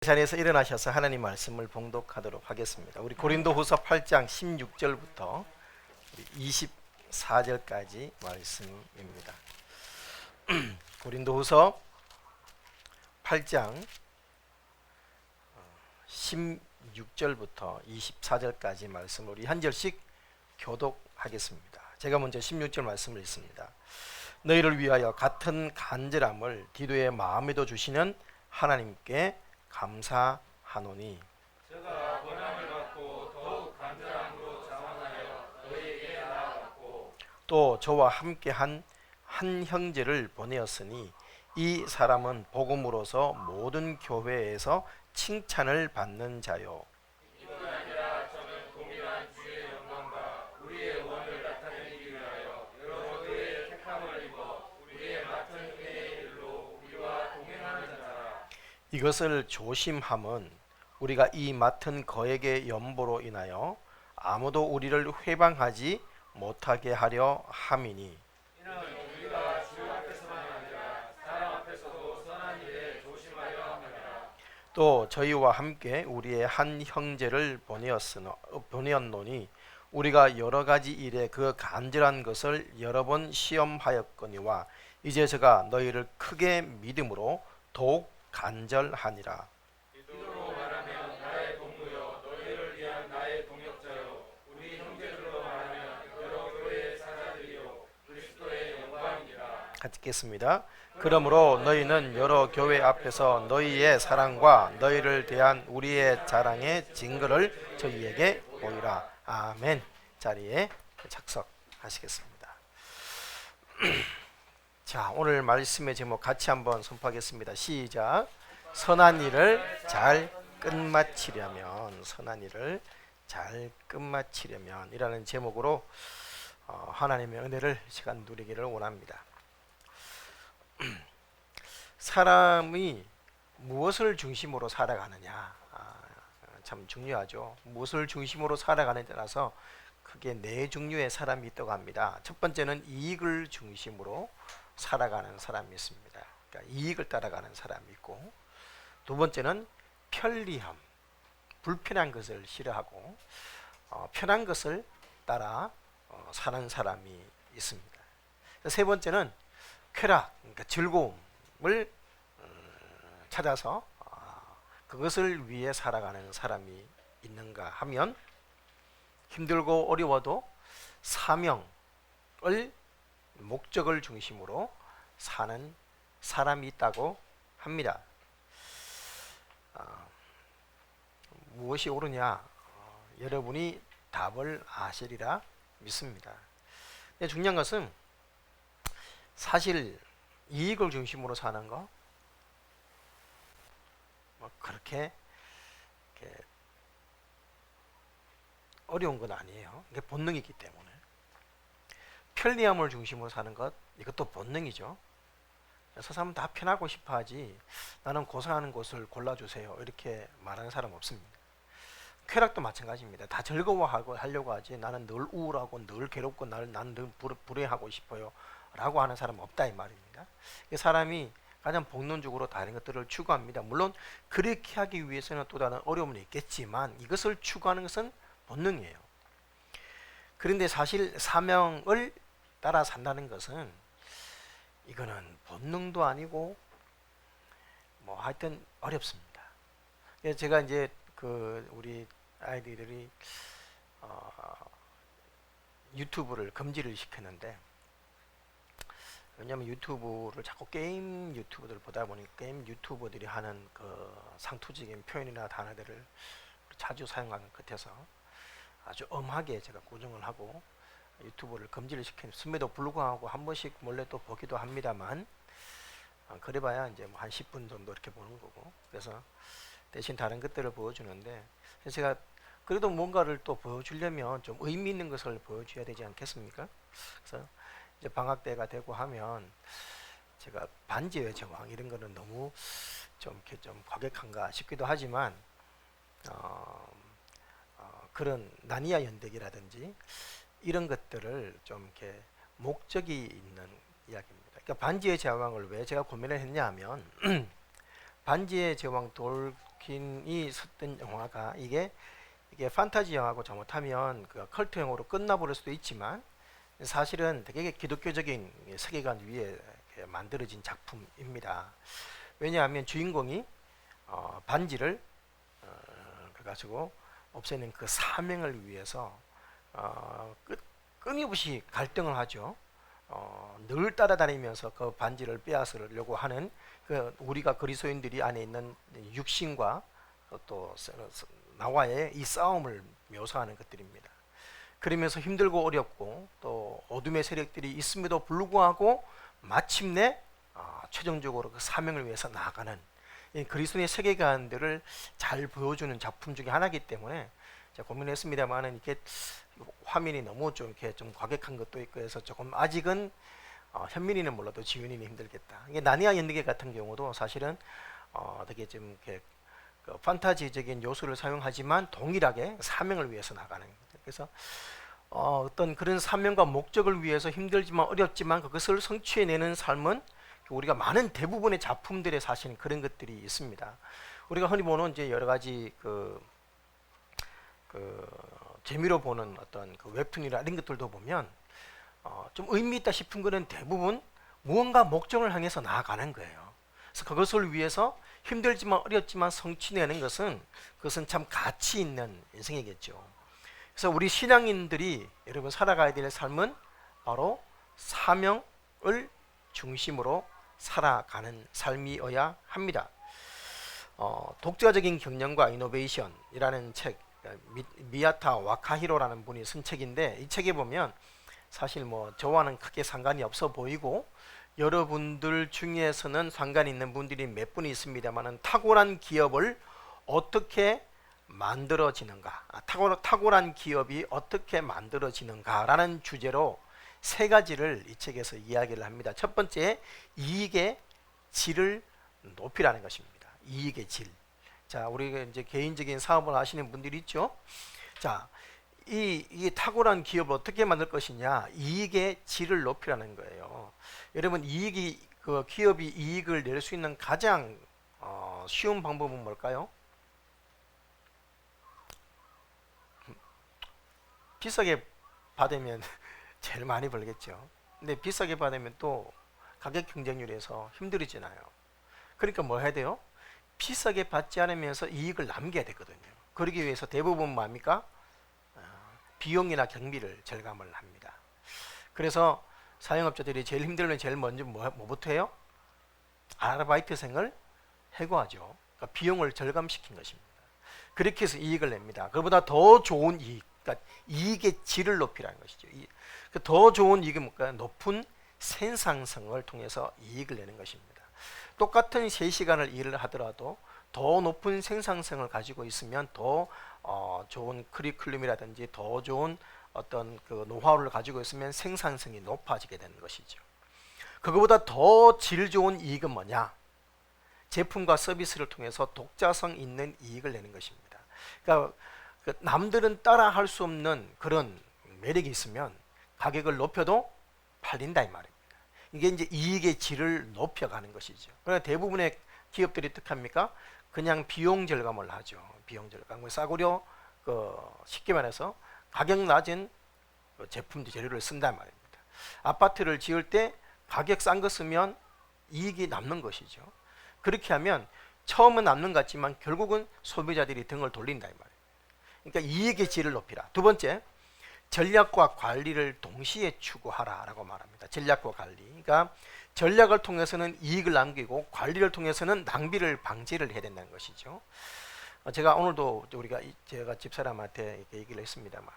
자리에서 일어나셔서 하나님 말씀을 봉독하도록 하겠습니다. 우리 고린도후서 8장 16절부터 24절까지 말씀입니다. 고린도후서 8장 16절부터 24절까지 말씀을 우리 한 절씩 교독하겠습니다. 제가 먼저 16절 말씀을 읽습니다. 너희를 위하여 같은 간절함을 디도의 마음에도 주시는 하나님께 감사하노니 제가 권함을 받고 더욱 간절함으로 자원하여 너희에게 나아갔고 또 저와 함께한 한 형제를 보내었으니 이 사람은 복음으로서 모든 교회에서 칭찬을 받는 자요. 이뿐 아니라 저는 동일한 주의 영광과 우리의 원을 나타내기 위하여 여러 교회의 택함을 입어 우리의 맡은 은혜의 일로 우리와 동행하는 자라. 이것을 조심함은 우리가 이 맡은 거액의 연보로 인하여 아무도 우리를 회방하지 못하게 하려 함이니 이는 우리가 주 앞에서만 아니라 사람 앞에서도 선한 일에 조심하려 함이라. 또 저희와 함께 우리의 한 형제를 보내었노니 우리가 여러 가지 일에 그 간절한 것을 여러 번 시험하였거니와 이제 저가 너희를 크게 믿음으로 더욱 간절하니라. 이도로 말하면 나의 동무요 너희를 위한 나의 동역자요 우리 형제들로 말하면 여러 교회의 사자들이요 그리스도의 영광이니라. 같이 읽겠습니다. 그러므로 너희는 여러 교회 앞에서 너희의 사랑과 너희를 대한 우리의 자랑의 증거를 저희에게 보이라. 아멘. 자리에 착석하시겠습니다. 자, 오늘 말씀의 제목 같이 한번 선포하겠습니다. 시작. 선한 일을 잘 끝마치려면, 선한 일을 잘 끝마치려면 이라는 제목으로 하나님의 은혜를 시간 누리기를 원합니다. 사람이 무엇을 중심으로 살아가느냐, 참 중요하죠. 무엇을 중심으로 살아가느냐에 따라서 크게 네 종류의 사람이 있다고 합니다. 첫 번째는 이익을 중심으로 살아가는 사람이 있습니다. 그러니까 이익을 따라가는 사람이 있고, 두 번째는 편리함, 불편한 것을 싫어하고 편한 것을 따라 사는 사람이 있습니다. 세 번째는 쾌락, 그러니까 즐거움을 찾아서 그것을 위해 살아가는 사람이 있는가 하면 힘들고 어려워도 사명을, 목적을 중심으로 사는 사람이 있다고 합니다. 무엇이 옳으냐? 여러분이 답을 아시리라 믿습니다. 근데 중요한 것은 사실 이익을 중심으로 사는 거 그렇게 어려운 건 아니에요. 이게 본능이기 때문에. 편리함을 중심으로 사는 것, 이것도 본능이죠. 세상은 다 편하고 싶어 하지 나는 고생하는 곳을 골라주세요 이렇게 말하는 사람 없습니다. 쾌락도 마찬가지입니다. 다 즐거워하고 하려고 하지 나는 늘 우울하고 늘 괴롭고 나는 늘 불행하고 싶어요 라고 하는 사람은 없다 이 말입니다. 사람이 가장 본능적으로 다른 것들을 추구합니다. 물론 그렇게 하기 위해서는 또 다른 어려움은 있겠지만 이것을 추구하는 것은 본능이에요. 그런데 사실 사명을 따라 산다는 것은 이거는 본능도 아니고 뭐 하여튼 어렵습니다. 제가 이제 우리 아이들이 유튜브를 금지를 시켰는데, 왜냐하면 유튜브를 자꾸 게임 유튜버들 보다 보니까 게임 유튜버들이 하는 그 상투적인 표현이나 단어들을 자주 사용하는 것 같아서 아주 엄하게 제가 고정을 하고 유튜브를 금지를 시켰음에도 불구하고 한 번씩 몰래 또 보기도 합니다만 그래봐야 이제 뭐 한 10분 정도 이렇게 보는 거고, 그래서 대신 다른 것들을 보여주는데 제가 그래도 뭔가를 또 보여주려면 좀 의미 있는 것을 보여줘야 되지 않겠습니까? 그래서 이제 방학 때가 되고 하면 제가 반지의 제왕 이런 거는 너무 좀 이렇게 좀 과격한가 싶기도 하지만 그런 나니아 연대기라든지 이런 것들을 좀 이렇게 목적이 있는 이야기입니다. 그러니까 반지의 제왕을 왜 제가 고민을 했냐 하면 반지의 제왕 돌킨이 썼던 영화가 이게 판타지 영화고 잘못하면 그 컬트영화로 끝나버릴 수도 있지만 사실은 되게 기독교적인 세계관 위에 만들어진 작품입니다. 왜냐하면 주인공이 반지를 그래가지고 없애는 그 사명을 위해서 끊임없이 갈등을 하죠. 늘 따라다니면서 그 반지를 빼앗으려고 하는 그 우리가 그리스도인들이 안에 있는 육신과 또 나와의 이 싸움을 묘사하는 것들입니다. 그러면서 힘들고 어렵고 또 어둠의 세력들이 있음에도 불구하고 마침내 최종적으로 그 사명을 위해서 나아가는 이 그리스도의 세계관들을 잘 보여주는 작품 중에 하나이기 때문에 제가 고민했습니다만은 이렇게 화면이 너무 좀 이렇게 좀 과격한 것도 있고 해서 조금 아직은 현민이는 몰라도 지윤이는 힘들겠다. 이게 나니아 연대계 같은 경우도 사실은 되게 좀 이렇게 그 판타지적인 요소를 사용하지만 동일하게 사명을 위해서 나가는. 그래서 어떤 그런 사명과 목적을 위해서 힘들지만 어렵지만 그것을 성취해내는 삶은 우리가 많은 대부분의 작품들에 사실 그런 것들이 있습니다. 우리가 흔히 보는 이제 여러 가지 그 재미로 보는 어떤 그 웹툰이나 이런 것들도 보면 좀 의미 있다 싶은 거는 대부분 무언가 목적을 향해서 나아가는 거예요. 그래서 그것을 위해서 힘들지만 어렵지만 성취내는 것은 그것은 참 가치 있는 인생이겠죠. 그래서 우리 신앙인들이 여러분 살아가야 될 삶은 바로 사명을 중심으로 살아가는 삶이어야 합니다. 독자적인 경영과 이노베이션이라는 책, 미야타 와카히로라는 분이 쓴 책인데 이 책에 보면 사실 뭐 저와는 크게 상관이 없어 보이고 여러분들 중에서는 상관이 있는 분들이 몇 분이 있습니다만은 탁월한 기업을 어떻게 만들어지는가, 탁월한 기업이 어떻게 만들어지는가라는 주제로 세 가지를 이 책에서 이야기를 합니다. 첫 번째, 이익의 질을 높이라는 것입니다. 이익의 질. 자, 우리가 이제 개인적인 사업을 하시는 분들이 있죠. 자, 이 탁월한 기업을 어떻게 만들 것이냐, 이익의 질을 높이라는 거예요. 여러분, 그 기업이 이익을 낼 수 있는 가장 쉬운 방법은 뭘까요? 비싸게 받으면 제일 많이 벌겠죠. 근데 비싸게 받으면 또 가격 경쟁률에서 힘들어지나요. 그러니까 뭐 해야 돼요? 비싸게 받지 않으면서 이익을 남겨야 되거든요. 그러기 위해서 대부분 뭡니까? 비용이나 경비를 절감을 합니다. 그래서 사용업자들이 제일 힘들면 제일 먼저 뭐부터 해요? 아르바이트생을 해고하죠. 그러니까 비용을 절감시킨 것입니다. 그렇게 해서 이익을 냅니다. 그보다 더 좋은 이익, 그러니까 이익의 질을 높이라는 것이죠. 더 좋은 이익은 뭘까요? 높은 생산성을 통해서 이익을 내는 것입니다. 똑같은 3시간을 일을 하더라도 더 높은 생산성을 가지고 있으면 더 좋은 커리큘럼이라든지 더 좋은 어떤 그 노하우를 가지고 있으면 생산성이 높아지게 되는 것이죠. 그거보다 더 질 좋은 이익은 뭐냐? 제품과 서비스를 통해서 독자성 있는 이익을 내는 것입니다. 그러니까 남들은 따라 할 수 없는 그런 매력이 있으면 가격을 높여도 팔린다 이 말입니다. 이게 이제 이익의 질을 높여가는 것이죠. 그러나 대부분의 기업들이 어떻게 합니까? 그냥 비용 절감을 하죠. 비용 절감. 싸구려 쉽게 말해서 가격 낮은 제품들 재료를 쓴단 말입니다. 아파트를 지을 때 가격 싼 거 쓰면 이익이 남는 것이죠. 그렇게 하면 처음은 남는 것 같지만 결국은 소비자들이 등을 돌린다 이 말이에요. 그러니까 이익의 질을 높이라. 두 번째, 전략과 관리를 동시에 추구하라 라고 말합니다. 전략과 관리. 그러니까 전략을 통해서는 이익을 남기고 관리를 통해서는 낭비를 방지를 해야 된다는 것이죠. 제가 오늘도 제가 집사람한테 이렇게 얘기를 했습니다만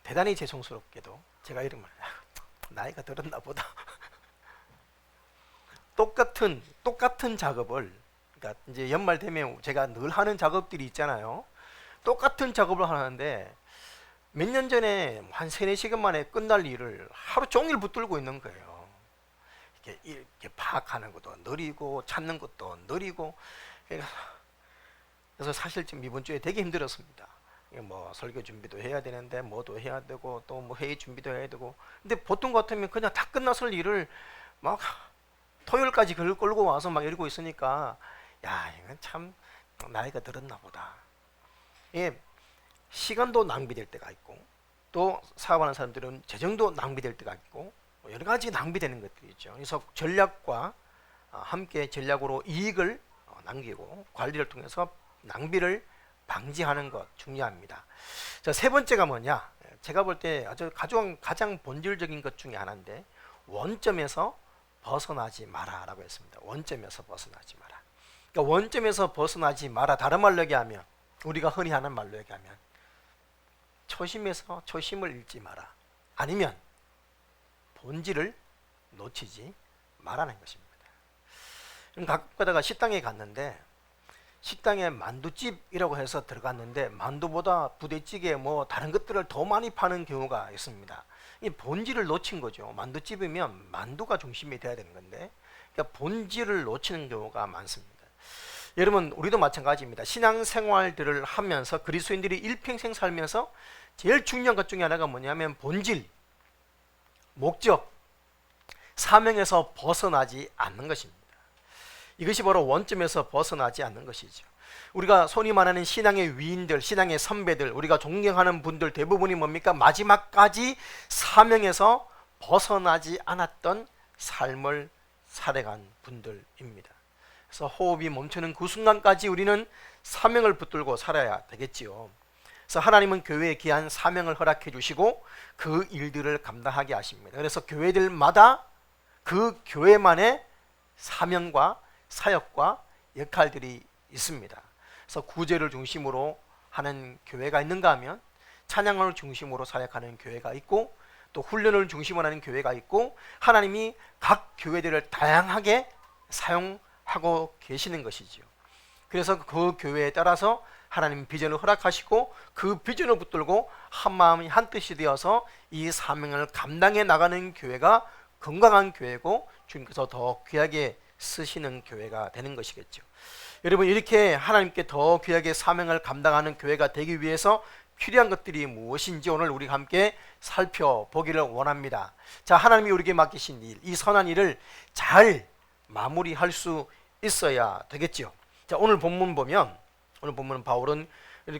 대단히 죄송스럽게도 제가 이러면 나이가 들었나 보다. 똑같은 작업을, 그러니까 이제 연말 되면 제가 늘 하는 작업들이 있잖아요. 똑같은 작업을 하는데 몇 년 전에 한 3-4시간 만에 끝날 일을 하루 종일 붙들고 있는 거예요. 이렇게 파악하는 것도 느리고 찾는 것도 느리고. 그래서 사실 지금 이번 주에 되게 힘들었습니다. 뭐 설교 준비도 해야 되는데 뭐도 해야 되고 또 뭐 회의 준비도 해야 되고. 근데 보통 같으면 그냥 다 끝났을 일을 막 토요일까지 그걸 끌고 와서 막 이러고 있으니까 야, 이건 참 나이가 들었나 보다. 예, 시간도 낭비될 때가 있고 또 사업하는 사람들은 재정도 낭비될 때가 있고 여러 가지 낭비되는 것들이 있죠. 그래서 전략과 함께 전략으로 이익을 남기고 관리를 통해서 낭비를 방지하는 것 중요합니다. 자, 세 번째가 뭐냐? 제가 볼 때 아주 가장 본질적인 것 중에 하나인데 원점에서 벗어나지 마라라고 했습니다. 원점에서 벗어나지 마라. 그러니까 원점에서 벗어나지 마라. 다른 말로 얘기하면 우리가 흔히 하는 말로 얘기하면 초심에서 초심을 잃지 마라. 아니면 본질을 놓치지 말라는 것입니다. 가끔 가다가 식당에 갔는데 식당에 만두집이라고 해서 들어갔는데 만두보다 부대찌개 뭐 다른 것들을 더 많이 파는 경우가 있습니다. 이 본질을 놓친 거죠. 만두집이면 만두가 중심이 돼야 되는 건데 그러니까 본질을 놓치는 경우가 많습니다. 여러분 우리도 마찬가지입니다. 신앙생활들을 하면서 그리스도인들이 일평생 살면서 제일 중요한 것 중에 하나가 뭐냐면 본질, 목적, 사명에서 벗어나지 않는 것입니다. 이것이 바로 원점에서 벗어나지 않는 것이죠. 우리가 손이 말하는 신앙의 위인들, 신앙의 선배들, 우리가 존경하는 분들 대부분이 뭡니까? 마지막까지 사명에서 벗어나지 않았던 삶을 살아간 분들입니다. 그래서 호흡이 멈추는 그 순간까지 우리는 사명을 붙들고 살아야 되겠지요. 그래서 하나님은 교회에 귀한 사명을 허락해 주시고 그 일들을 감당하게 하십니다. 그래서 교회들마다 그 교회만의 사명과 사역과 역할들이 있습니다. 그래서 구제를 중심으로 하는 교회가 있는가 하면 찬양을 중심으로 사역하는 교회가 있고 또 훈련을 중심으로 하는 교회가 있고 하나님이 각 교회들을 다양하게 사용하고 계시는 것이지요. 그래서 그 교회에 따라서 하나님 비전을 허락하시고 그 비전을 붙들고 한 마음이 한 뜻이 되어서 이 사명을 감당해 나가는 교회가 건강한 교회고 주님께서 더 귀하게 쓰시는 교회가 되는 것이겠죠. 여러분 이렇게 하나님께 더 귀하게 사명을 감당하는 교회가 되기 위해서 필요한 것들이 무엇인지 오늘 우리가 함께 살펴보기를 원합니다. 자, 하나님이 우리에게 맡기신 일, 이 선한 일을 잘 마무리할 수 있어야 되겠죠. 자, 오늘 본문 보면 오늘 본문 바울은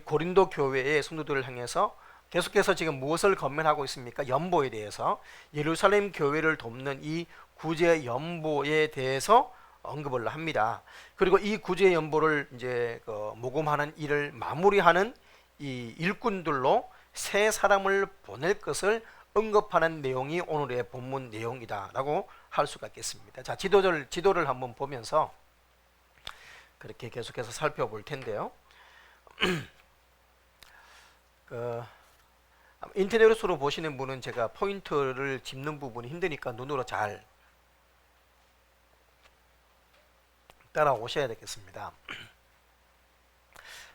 고린도 교회의 성도들을 향해서 계속해서 지금 무엇을 권면하고 있습니까? 연보에 대해서 예루살렘 교회를 돕는 이 구제 연보에 대해서 언급을 합니다. 그리고 이 구제 연보를 이제 모금하는 일을 마무리하는 이 일꾼들로 세 사람을 보낼 것을 언급하는 내용이 오늘의 본문 내용이다라고 할 수가 있겠습니다. 자, 지도를 한번 보면서 그렇게 계속해서 살펴볼 텐데요. 인터넷으로 보시는 분은 제가 포인트를 짚는 부분이 힘드니까 눈으로 잘 따라오셔야 되겠습니다.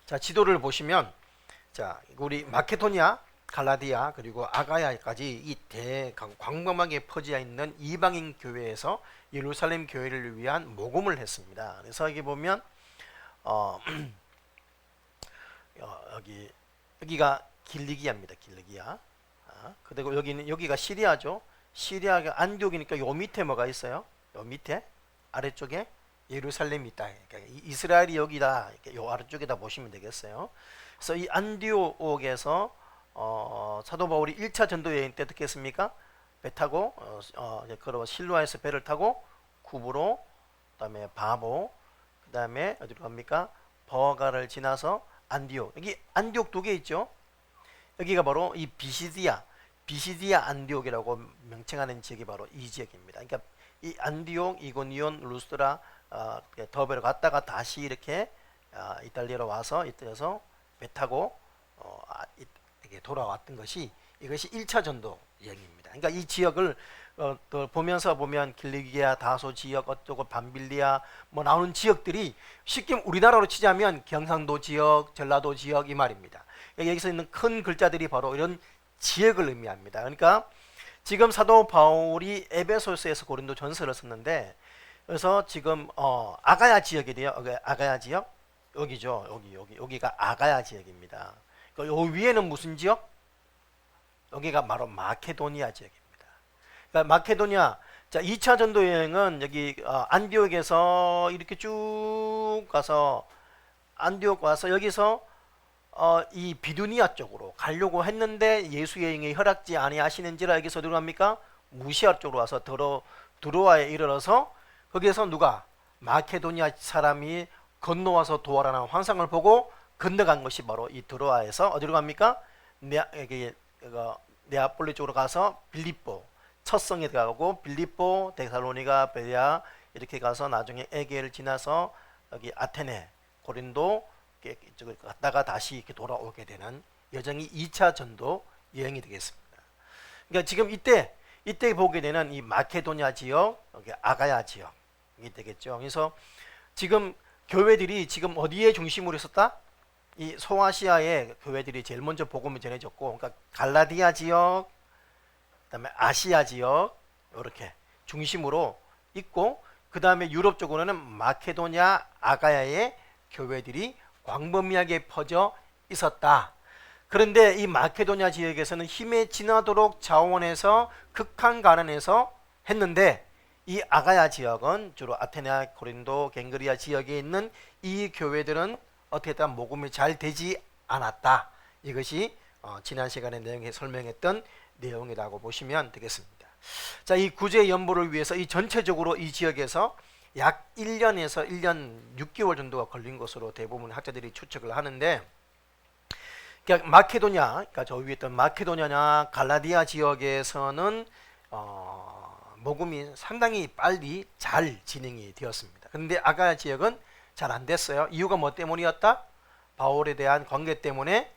자, 지도를 보시면 자, 우리 마케도니아, 갈라디아 그리고 아가야까지 이 광범하게 퍼져 있는 이방인 교회에서 예루살렘 교회를 위한 모금을 했습니다. 그래서 여기 보면 여기가 길리기아입니다. 길리기아. 그리고 여기가 시리아죠. 시리아가 안디옥이니까 요 밑에 뭐가 있어요? 요 밑에 아래쪽에 예루살렘이 있다. 그러니까 이스라엘이 여기다. 요 아래쪽에다 보시면 되겠어요. 그래서 이 안디옥에서 사도 바울이 1차 전도 여행 때 어떻게 했습니까? 배 타고 실로아에서 배를 타고 구브로, 그다음에 바보, 그다음에 어디로 갑니까? 버가를 지나서 안디옥. 여기 안디옥 두 개 있죠. 여기가 바로 이 비시디아 안디옥이라고 명칭하는 지역이 바로 이 지역입니다. 그러니까 이 안디옥, 이고니온, 루스드라, 더베로 갔다가 다시 이렇게 이탈리아로 와서 이때에서 배 타고 이렇게 돌아왔던 것이 이것이 1차 전도 여행입니다. 그러니까 이 지역을 또 보면 길리기아, 다소 지역, 어쩌고 밤빌리아 뭐 나오는 지역들이 쉽게 우리나라로 치자면 경상도 지역, 전라도 지역 이 말입니다. 여기서 있는 큰 글자들이 바로 이런 지역을 의미합니다. 그러니까 지금 사도 바울이 에베소서에서 고린도 전서를 썼는데 그래서 지금 아가야 지역이래요. 아가야 지역 여기죠. 여기가 아가야 지역입니다. 요 위에는 무슨 지역? 여기가 바로 마케도니아 지역입니다. 그러니까 마케도니아 자, 2차 전도 여행은 여기 안디옥에서 이렇게 쭉 가서 안디옥 와서 여기서 이 비두니아 쪽으로 가려고 했는데 예수 여행이 허락지 아니하시는지라 여기서 누가 합니까? 무시아 쪽으로 와서 드로아에 이르러서 거기에서 누가 마케도니아 사람이 건너와서 도와라는 환상을 보고 건너간 것이 바로 이 드로아에서 어디로 갑니까? 네아폴리 쪽으로 가서 빌립보 첫 성에 가고 빌립보, 데살로니가, 베레아 이렇게 가서 나중에 에게를 지나서 여기 아테네, 고린도 이쪽을 갔다가 다시 이렇게 돌아오게 되는 여정이 2차 전도 여행이 되겠습니다. 그러니까 지금 이때 보게 되는 이 마케도니아 지역, 여기 아가야 지역이 되겠죠. 그래서 지금 교회들이 지금 어디에 중심으로 있었다? 이 소아시아의 교회들이 제일 먼저 복음이 전해졌고, 그러니까 갈라디아 지역, 그다음에 아시아 지역 이렇게 중심으로 있고, 그 다음에 유럽 쪽으로는 마케도니아, 아가야의 교회들이 광범위하게 퍼져 있었다. 그런데 이 마케도니아 지역에서는 힘에 지나도록 자원해서 극한 가난해서 했는데, 이 아가야 지역은 주로 아테네, 고린도, 갱그리아 지역에 있는 이 교회들은 어떻게 했다? 모금이 잘 되지 않았다. 이것이 지난 시간에 내용에 설명했던 내용이라고 보시면 되겠습니다. 자, 이 구제 연보를 위해서 이 전체적으로 이 지역에서 약 1년에서 1년 6개월 정도가 걸린 것으로 대부분 학자들이 추측을 하는데, 그러니까 마케도니아, 그러니까 저 위에 있던 마케도니아나 갈라디아 지역에서는 모금이 상당히 빨리 잘 진행이 되었습니다. 그런데 아가야 지역은 잘 안 됐어요. 이유가 뭐 때문이었다? 바울에 대한 관계 때문에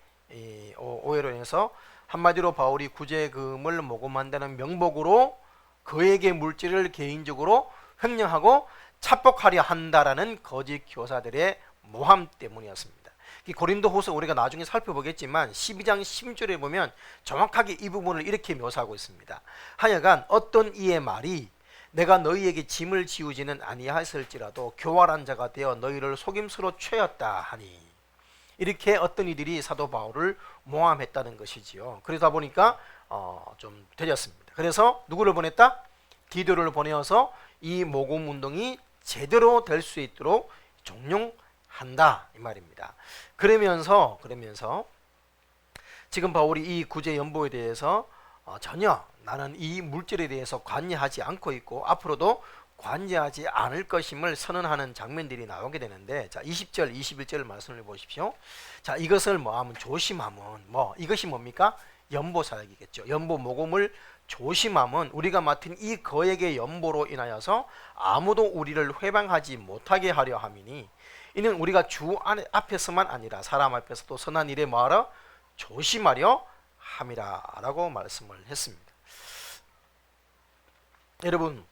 오해로 인해서 한마디로 바울이 구제금을 모금한다는 명목으로 그에게 물질을 개인적으로 횡령하고 착복하려 한다라는 거짓 교사들의 모함 때문이었습니다. 이 고린도후서 우리가 나중에 살펴보겠지만 12장 16절에 보면 정확하게 이 부분을 이렇게 묘사하고 있습니다. 하여간 어떤 이의 말이 내가 너희에게 짐을 지우지는 아니하였을지라도 교활한 자가 되어 너희를 속임수로 취하였다 하니, 이렇게 어떤 이들이 사도 바울을 모함했다는 것이지요. 그러다 보니까 좀 되렸습니다. 그래서 누구를 보냈다? 디도를 보내어서 이 모금 운동이 제대로 될 수 있도록 종용한다 이 말입니다. 그러면서 지금 바울이 이 구제 연보에 대해서 전혀 나는 이 물질에 대해서 관여하지 않고 있고 앞으로도 관여하지 않을 것임을 선언하는 장면들이 나오게 되는데, 자 20절 21절 말씀을 보십시오. 자, 이것을 뭐하면 조심하면 이것이 뭡니까? 연보 사역이겠죠. 연보 모금을 조심하면 우리가 맡은 이 거액의 연보로 인하여서 아무도 우리를 회방하지 못하게 하려 함이니, 이는 우리가 주 앞에서만 아니라 사람 앞에서도 선한 일에 뭐하라? 조심하려 함이라 라고 말씀을 했습니다. 여러분,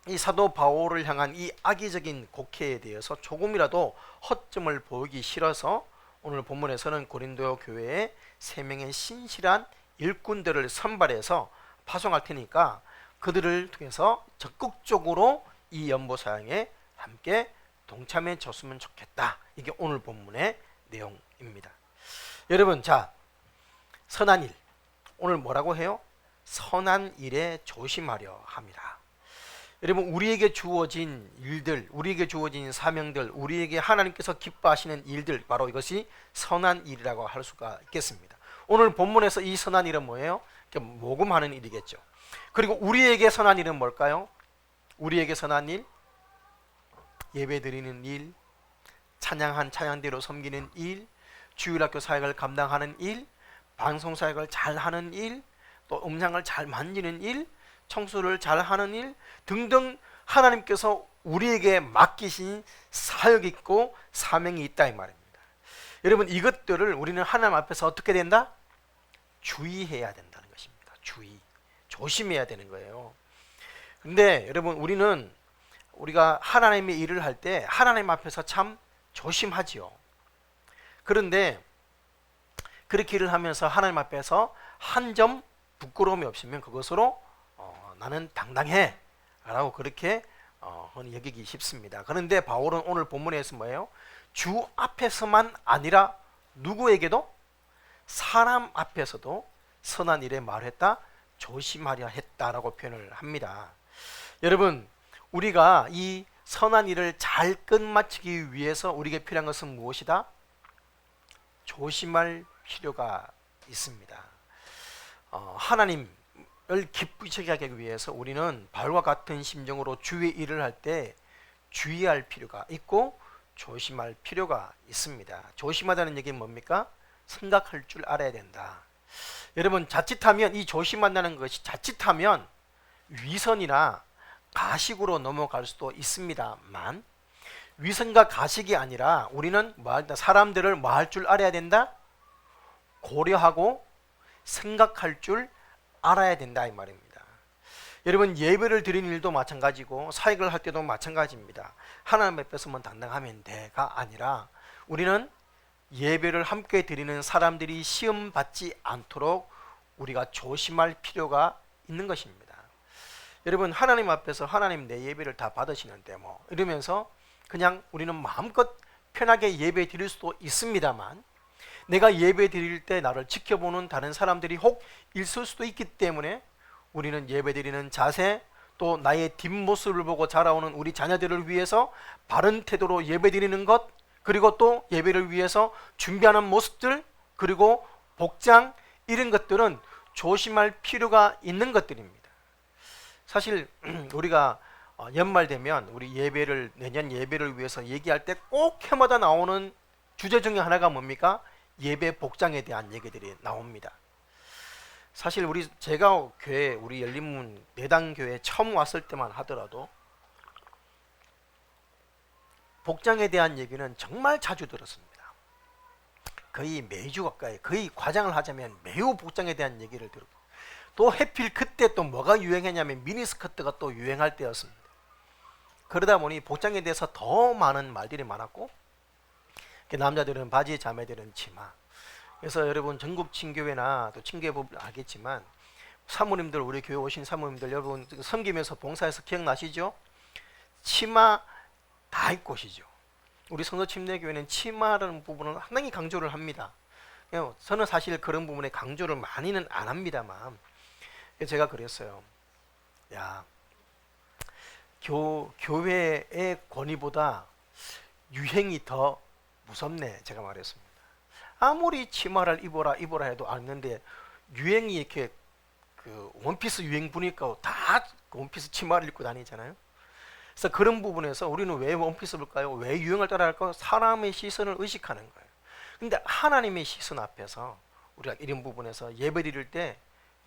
이 사도 바울을 향한 이 악의적인 곡해에 대해서 조금이라도 허점을 보이기 싫어서 오늘 본문에서는 고린도 교회에 3명의 신실한 일꾼들을 선발해서 파송할 테니까 그들을 통해서 적극적으로 이 연보 사역에 함께 동참해 줬으면 좋겠다. 이게 오늘 본문의 내용입니다. 여러분, 자, 선한 일, 오늘 뭐라고 해요? 선한 일에 조심하려 함이라. 여러분, 우리에게 주어진 일들, 우리에게 주어진 사명들, 우리에게 하나님께서 기뻐하시는 일들, 바로 이것이 선한 일이라고 할 수가 있겠습니다. 오늘 본문에서 이 선한 일은 뭐예요? 모금하는 일이겠죠. 그리고 우리에게 선한 일은 뭘까요? 우리에게 선한 일, 예배 드리는 일, 찬양한 찬양대로 섬기는 일, 주일학교 사역을 감당하는 일, 방송 사역을 잘하는 일, 또 음향을 잘 만지는 일, 청소를 잘하는 일 등등 하나님께서 우리에게 맡기신 사역이 있고 사명이 있다 이 말입니다. 여러분, 이것들을 우리는 하나님 앞에서 어떻게 된다? 주의해야 된다는 것입니다. 조심해야 되는 거예요. 근데 여러분, 우리가 하나님의 일을 할 때 하나님 앞에서 참 조심하지요. 그런데 그렇게 일을 하면서 하나님 앞에서 한 점 부끄러움이 없으면 그것으로 나는 당당해 라고 그렇게 여기기 쉽습니다. 그런데 바울은 오늘 본문에서 뭐예요? 주 앞에서만 아니라 누구에게도? 사람 앞에서도 선한 일에 말했다, 조심하려 했다라고 표현을 합니다. 여러분, 우리가 이 선한 일을 잘 끝마치기 위해서 우리에게 필요한 것은 무엇이다? 조심할 필요가 있습니다. 하나님을 기쁘시게 하기 위해서 우리는 바울과 같은 심정으로 주의 일을 할 때 주의할 필요가 있고 조심할 필요가 있습니다. 조심하다는 얘기는 뭡니까? 생각할 줄 알아야 된다. 여러분, 자칫하면 이 조심한다는 것이 자칫하면 위선이나 가식으로 넘어갈 수도 있습니다만, 위선과 가식이 아니라 우리는 사람들을 뭐 할 줄 알아야 된다? 고려하고 생각할 줄 알아야 된다, 이 말입니다. 여러분, 예배를 드리는 일도 마찬가지고 사역을 할 때도 마찬가지입니다. 하나님 앞에서만 당당하면 돼가 아니라 우리는 예배를 함께 드리는 사람들이 시험 받지 않도록 우리가 조심할 필요가 있는 것입니다. 여러분, 하나님 앞에서 하나님 내 예배를 다 받으시는데 뭐 이러면서 그냥 우리는 마음껏 편하게 예배 드릴 수도 있습니다만, 내가 예배 드릴 때 나를 지켜보는 다른 사람들이 혹 있을 수도 있기 때문에 우리는 예배 드리는 자세, 또 나의 뒷모습을 보고 자라오는 우리 자녀들을 위해서 바른 태도로 예배 드리는 것, 그리고 또 예배를 위해서 준비하는 모습들, 그리고 복장, 이런 것들은 조심할 필요가 있는 것들입니다. 사실 우리가 연말 되면 우리 예배를, 내년 예배를 위해서 얘기할 때 꼭 해마다 나오는 주제 중에 하나가 뭡니까? 예배 복장에 대한 얘기들이 나옵니다. 사실 제가 교회, 우리 열린문 내당 교회 처음 왔을 때만 하더라도 복장에 대한 얘기는 정말 자주 들었습니다. 거의 매주 가까이, 거의 과장을 하자면 매우 복장에 대한 얘기를 들었고, 또 하필 그때 또 뭐가 유행했냐면 미니스커트가 또 유행할 때였습니다. 그러다 보니 복장에 대해서 더 많은 말들이 많았고, 남자들은 바지, 자매들은 치마. 그래서 여러분, 전국 친교회나 또 친교회 보면 알겠지만, 사모님들, 우리 교회 오신 사모님들 여러분 섬기면서 봉사해서 기억나시죠? 치마 다 입고 오시죠. 우리 성도침례교회는 치마라는 부분을 상당히 강조를 합니다. 저는 사실 그런 부분에 강조를 많이는 안 합니다만, 제가 그랬어요. 야, 교회의 권위보다 유행이 더 무섭네, 제가 말했습니다. 아무리 치마를 입어라 해도 아는데, 유행이 이렇게 원피스 유행 부니까 다 원피스 치마를 입고 다니잖아요. 그래서 그런 부분에서 우리는 왜 원피스를 입을까요? 왜 유행을 따라갈까요? 사람의 시선을 의식하는 거예요. 근데 하나님의 시선 앞에서 우리가 이런 부분에서 예배 드릴 때,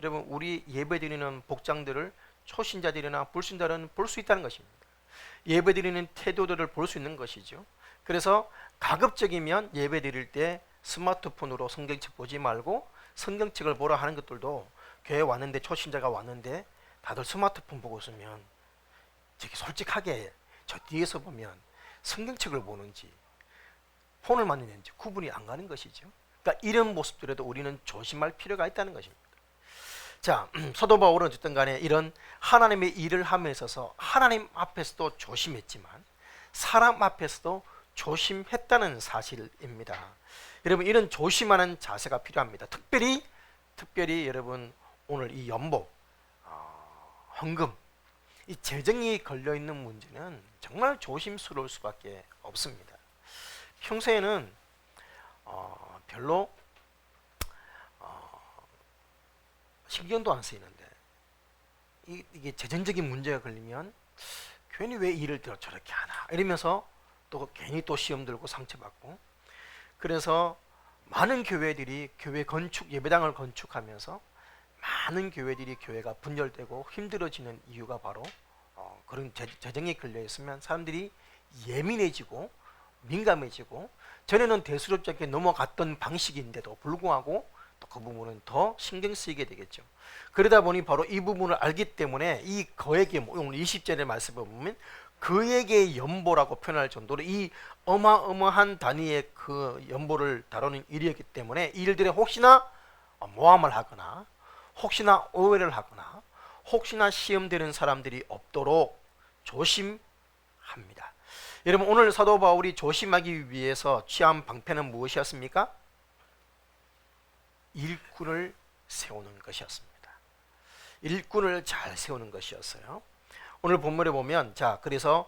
여러분, 우리 예배 드리는 복장들을 초신자들이나 불신자들은 볼 수 있다는 것입니다. 예배 드리는 태도들을 볼 수 있는 것이죠. 그래서 가급적이면 예배 드릴 때 스마트폰으로 성경책 보지 말고 성경책을 보라 하는 것들도, 교회 왔는데, 초신자가 왔는데 다들 스마트폰 보고 있으면 저기 솔직하게 저 뒤에서 보면 성경책을 보는지 폰을 만지는지 구분이 안 가는 것이죠. 그러니까 이런 모습들에도 우리는 조심할 필요가 있다는 것입니다. 자, 사도 바울은 어쨌든 간에 이런 하나님의 일을 함에 있어서 하나님 앞에서도 조심했지만 사람 앞에서도 조심했다는 사실입니다. 여러분, 이런 조심하는 자세가 필요합니다. 특별히 여러분, 오늘 이 연복, 헌금, 이 재정이 걸려있는 문제는 정말 조심스러울 수밖에 없습니다. 평소에는 별로 신경도 안 쓰이는데 이게 재정적인 문제가 걸리면 괜히 왜 일을 저렇게 하나 이러면서 또 괜히 또 시험 들고 상처받고, 그래서 많은 교회들이 교회 건축, 예배당을 건축하면서 많은 교회들이 교회가 분열되고 힘들어지는 이유가 바로 그런 재정에 걸려 있으면 사람들이 예민해지고 민감해지고, 전에는 대수롭지 않게 넘어갔던 방식인데도 불구하고 또 그 부분은 더 신경 쓰이게 되겠죠. 그러다 보니 바로 이 부분을 알기 때문에 이 거액의, 오늘 20절의 말씀을 보면 그에게 연보라고 표현할 정도로 이 어마어마한 단위의 그 연보를 다루는 일이었기 때문에 이 일들에 혹시나 모함을 하거나 혹시나 오해를 하거나 혹시나 시험되는 사람들이 없도록 조심합니다. 여러분, 오늘 사도 바울이 조심하기 위해서 취한 방편은 무엇이었습니까? 일꾼을 세우는 것이었습니다. 일꾼을 잘 세우는 것이었어요. 오늘 본문에 보면 자 그래서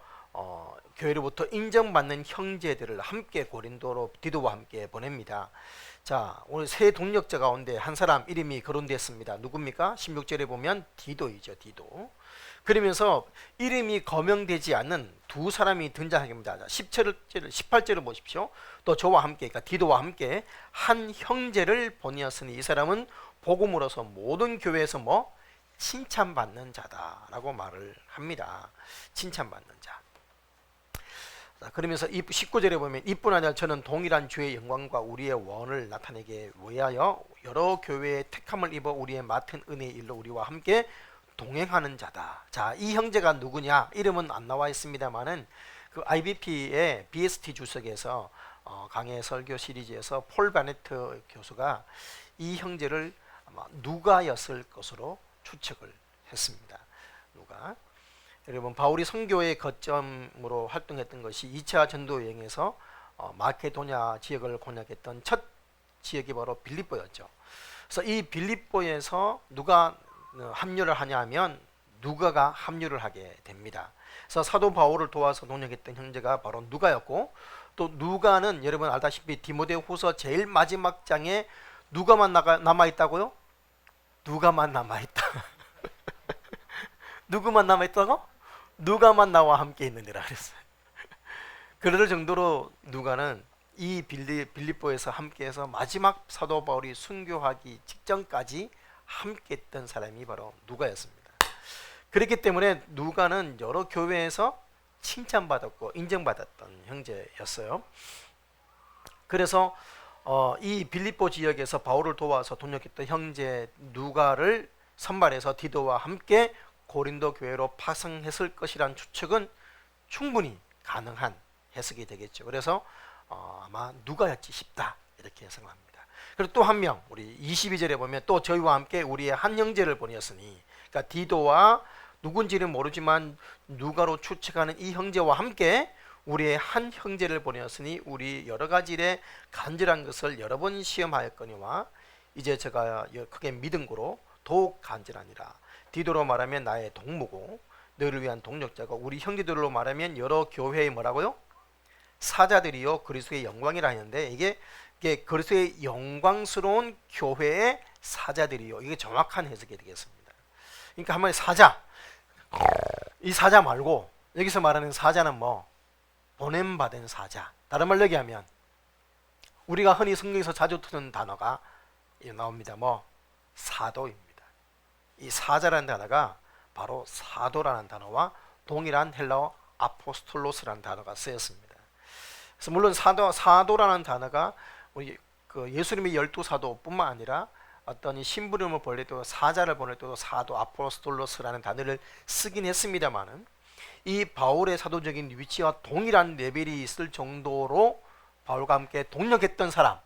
교회로부터 인정받는 형제들을 함께 고린도로 디도와 함께 보냅니다. 자 오늘 세 동력자 가운데 한 사람 이름이 거론됐습니다. 누굽니까? 16절에 보면 디도이죠. 디도. 그러면서 이름이 거명되지 않는 두 사람이 등장하게 됩니다. 18절을 보십시오. 또 저와 함께 그러니까 디도와 함께 한 형제를 보내었으니 이 사람은 복음으로서 모든 교회에서 뭐 칭찬받는 자다라고 말을 합니다. 칭찬받는 자. 자, 그러면서 19절에 보면 이뿐 아니라 저는 동일한 주의 영광과 우리의 원을 나타내기 위하여 여러 교회의 택함을 입어 우리의 맡은 은혜의 일로 우리와 함께 동행하는 자다. 자, 이 형제가 누구냐? 이름은 안 나와 있습니다만은 그 IBP의 BST 주석에서 강해 설교 시리즈에서 폴 바네트 교수가 이 형제를 아마 누가였을 것으로 추측을 했습니다. 누가. 여러분 바울이 선교의 거점으로 활동했던 것이 2차 전도 여행에서 마케도냐 지역을 공략했던 첫 지역이 바로 빌립보였죠. 그래서 이 빌립보에서 누가 합류를 하냐면 누가가 합류를 하게 됩니다. 그래서 사도 바울을 도와서 동역했던 형제가 바로 누가였고 또 누가는 여러분 알다시피 디모데후서 제일 마지막 장에 누가만 남아있다고요? 누가만 남아있다. 누구만 남아있다고? 누가만 나와 함께 있느니라 그랬어요. 그럴 정도로 누가는 이 빌립보에서 함께해서 마지막 사도 바울이 순교하기 직전까지 함께했던 사람이 바로 누가였습니다. 그렇기 때문에 누가는 여러 교회에서 칭찬받았고 인정받았던 형제였어요. 그래서 이 빌립보 지역에서 바울을 도와서 동역했던 형제 누가를 선발해서 디도와 함께 고린도 교회로 파송했을 것이란 추측은 충분히 가능한 해석이 되겠죠. 그래서 아마 누가였지 싶다 이렇게 해석을 합니다. 그리고 또 한 명 우리 22절에 보면 또 저희와 함께 우리의 한 형제를 보냈으니 그러니까 디도와 누군지는 모르지만 누가로 추측하는 이 형제와 함께 우리의 한 형제를 보냈으니 우리 여러 가지 일에 간절한 것을 여러 번 시험하였거니와 이제 제가 크게 믿은 거로 더욱 간절하니라. 디도로 말하면 나의 동무고 너를 위한 동력자고 우리 형제들로 말하면 여러 교회의 뭐라고요? 사자들이요 그리스도의 영광이라 하는데 이게 그리스도의 영광스러운 교회의 사자들이요 이게 정확한 해석이 되겠습니다. 그러니까 한마디 사자 이 사자 말고 여기서 말하는 사자는 뭐 보냄받은 사자. 다른 말로 얘기하면 우리가 흔히 성경에서 자주 쓰는 단어가 나옵니다. 뭐 사도입니다. 이 사자라는 단어가 바로 사도라는 단어와 동일한 헬라어 아포스톨로스라는 단어가 쓰였습니다. 그래서 물론 사도라는 단어가 우리 그 예수님의 12사도뿐만 아니라 어떤 심부름을 보낼 때도 사자를 보낼 때도 사도 아포스톨로스라는 단어를 쓰긴 했습니다만은 이 바울의 사도적인 위치와 동일한 레벨이 있을 정도로 바울과 함께 동역했던 사람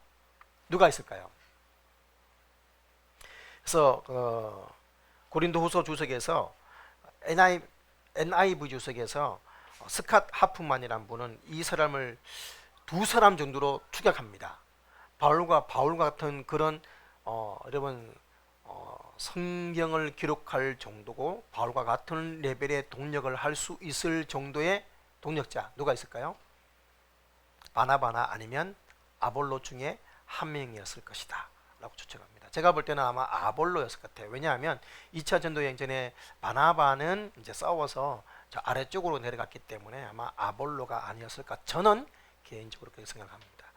누가 있을까요? 그래서 고린도후서 주석에서 NIV 주석에서 스캇 하프만이라는 분은 이 사람을 두 사람 정도로 추격합니다. 바울 같은 그런 여러분 성경을 기록할 정도고 바울과 같은 레벨의 동력을 할 수 있을 정도의 동력자 누가 있을까요? 바나바나 아니면 아볼로 중에 한 명이었을 것이다 라고 추측합니다. 제가 볼 때는 아마 아볼로였을 것 같아요. 왜냐하면 2차 전도 여행 전에 바나바는 이제 싸워서 저 아래쪽으로 내려갔기 때문에 아마 아볼로가 아니었을까 저는 개인적으로 그렇게 생각합니다.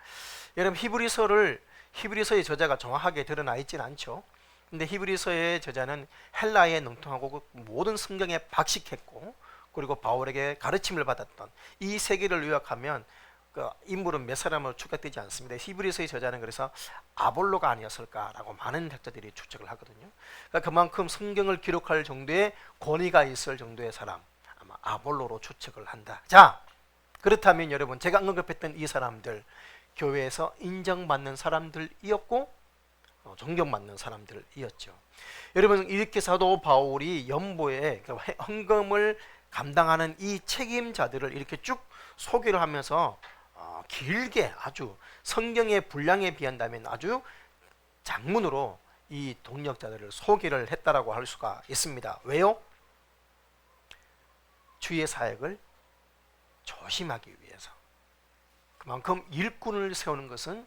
여러분 히브리서의 저자가 정확하게 드러나 있지는 않죠. 근데 히브리서의 저자는 헬라에 능통하고 모든 성경에 박식했고 그리고 바울에게 가르침을 받았던 이 세계를 요약하면 그 인물은 몇 사람으로 추격되지 않습니다. 히브리서의 저자는 그래서 아볼로가 아니었을까라고 많은 학자들이 추측을 하거든요. 그러니까 그만큼 성경을 기록할 정도의 권위가 있을 정도의 사람 아마 아볼로로 추측을 한다. 자 그렇다면 여러분 제가 언급했던 이 사람들 교회에서 인정받는 사람들이었고 존경받는 사람들이었죠. 여러분 이렇게 사도 바울이 연보에 헌금을 감당하는 이 책임자들을 이렇게 쭉 소개를 하면서 길게 아주 성경의 분량에 비한다면 아주 장문으로 이 동력자들을 소개를 했다라고 할 수가 있습니다. 왜요? 주의 사역을 조심하기 위해서, 그만큼 일꾼을 세우는 것은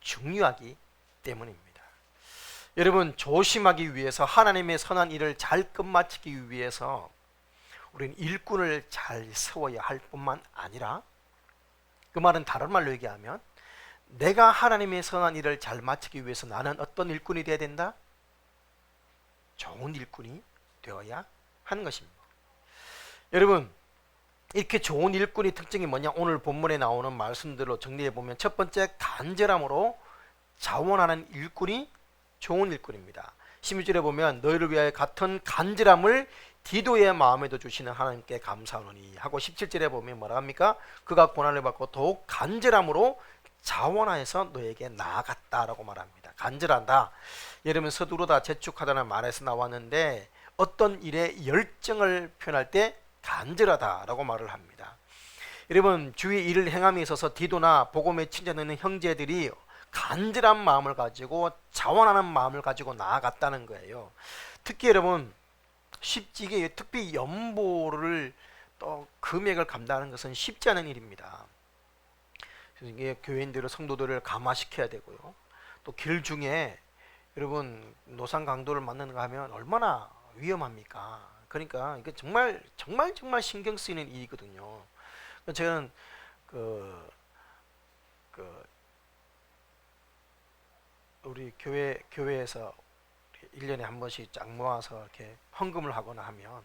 중요하기 때문입니다. 여러분, 조심하기 위해서, 하나님의 선한 일을 잘 끝마치기 위해서 우리는 일꾼을 잘 세워야 할 뿐만 아니라, 그 말은 다른 말로 얘기하면 내가 하나님의 선한 일을 잘 마치기 위해서 나는 어떤 일꾼이 되어야 된다? 좋은 일꾼이 되어야 하는 것입니다. 여러분, 이렇게 좋은 일꾼의 특징이 뭐냐? 오늘 본문에 나오는 말씀들로 정리해 보면, 첫 번째, 간절함으로 자원하는 일꾼이 좋은 일꾼입니다. 12절에 보면 너희를 위하여 같은 간절함을 디도의 마음에도 주시는 하나님께 감사하노니 하고, 17절에 보면 뭐라 합니까? 그가 고난을 받고 더욱 간절함으로 자원하여서 너에게 나아갔다라고 말합니다. 간절한다. 여러분, 서두르다 재촉하다는 말에서 나왔는데, 어떤 일에 열정을 표현할 때 간절하다라고 말을 합니다. 여러분, 주의 일을 행함에 있어서 디도나 복음에 친전되는 형제들이 간절한 마음을 가지고 자원하는 마음을 가지고 나아갔다는 거예요. 특히 여러분, 쉽지, 이게 특히 연보를 또 금액을 감당하는 것은 쉽지 않은 일입니다. 그래서 이게 교인들을, 성도들을 감화시켜야 되고요. 또 길 중에 여러분 노상 강도를 만나는 거 하면 얼마나 위험합니까? 그러니까 이게 정말 신경 쓰이는 일이거든요. 저는 우리 교회에서 1년에 한 번씩 짝 모아서 이렇게 헌금을 하거나 하면,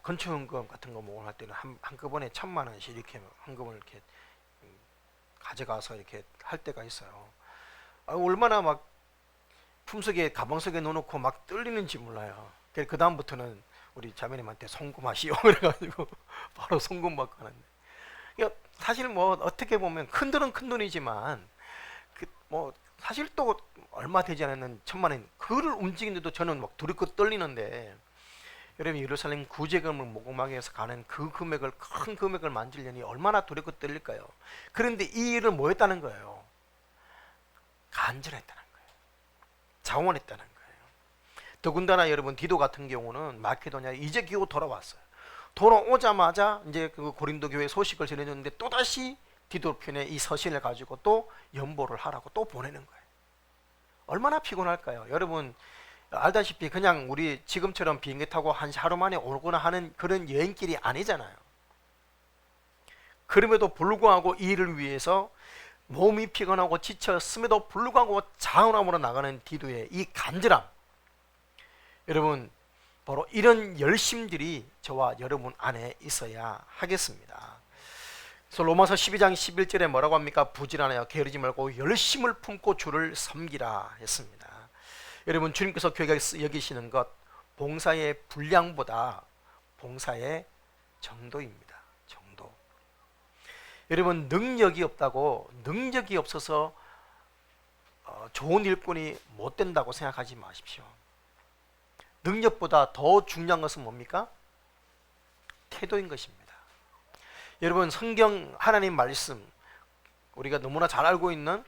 건축 헌금 같은 거 모을 때는 한꺼번에 1,000만 원씩 이렇게 헌금을 이렇게 가져가서 이렇게 할 때가 있어요. 얼마나 막 품속에, 가방 속에 넣어놓고 막 떨리는지 몰라요. 그 다음부터는 우리 자매님한테 송금하시오 그래가지고 바로 송금 받고 하는데, 사실 뭐 어떻게 보면 큰 돈은 큰 돈이지만 뭐 사실 또 얼마 되지 않는 1,000만 원, 그거를 움직이는데도 저는 막 두렵고 떨리는데, 여러분, 예루살렘 구제금을 모금하기 위해서 가는 그 금액을, 큰 금액을 만지려니 얼마나 두렵고 떨릴까요? 그런데 이 일을 뭐 했다는 거예요? 간절했다는 거예요. 자원했다는 거예요. 더군다나 여러분, 디도 같은 경우는 마케도니아에 이제 겨우 돌아왔어요. 돌아오자마자 이제 그 고린도 교회 소식을 전해줬는데, 또다시 디도 편에 이 서신을 가지고 또 연보를 하라고 또 보내는 거예요. 얼마나 피곤할까요? 여러분 알다시피 그냥 우리 지금처럼 비행기 타고 하루 만에 오거나 하는 그런 여행길이 아니잖아요. 그럼에도 불구하고 이 일을 위해서 몸이 피곤하고 지쳤음에도 불구하고 자원함으로 나가는 디도의 이 간절함, 여러분, 바로 이런 열심들이 저와 여러분 안에 있어야 하겠습니다. 그래서 로마서 12장 11절에 뭐라고 합니까? 부지런하여 게으르지 말고 열심을 품고 주를 섬기라 했습니다. 여러분, 주님께서 교회가 여기시는 것, 봉사의 분량보다 봉사의 정도입니다. 정도. 여러분, 능력이 없다고, 능력이 없어서 좋은 일꾼이 못 된다고 생각하지 마십시오. 능력보다 더 중요한 것은 뭡니까? 태도인 것입니다. 여러분, 성경, 하나님 말씀, 우리가 너무나 잘 알고 있는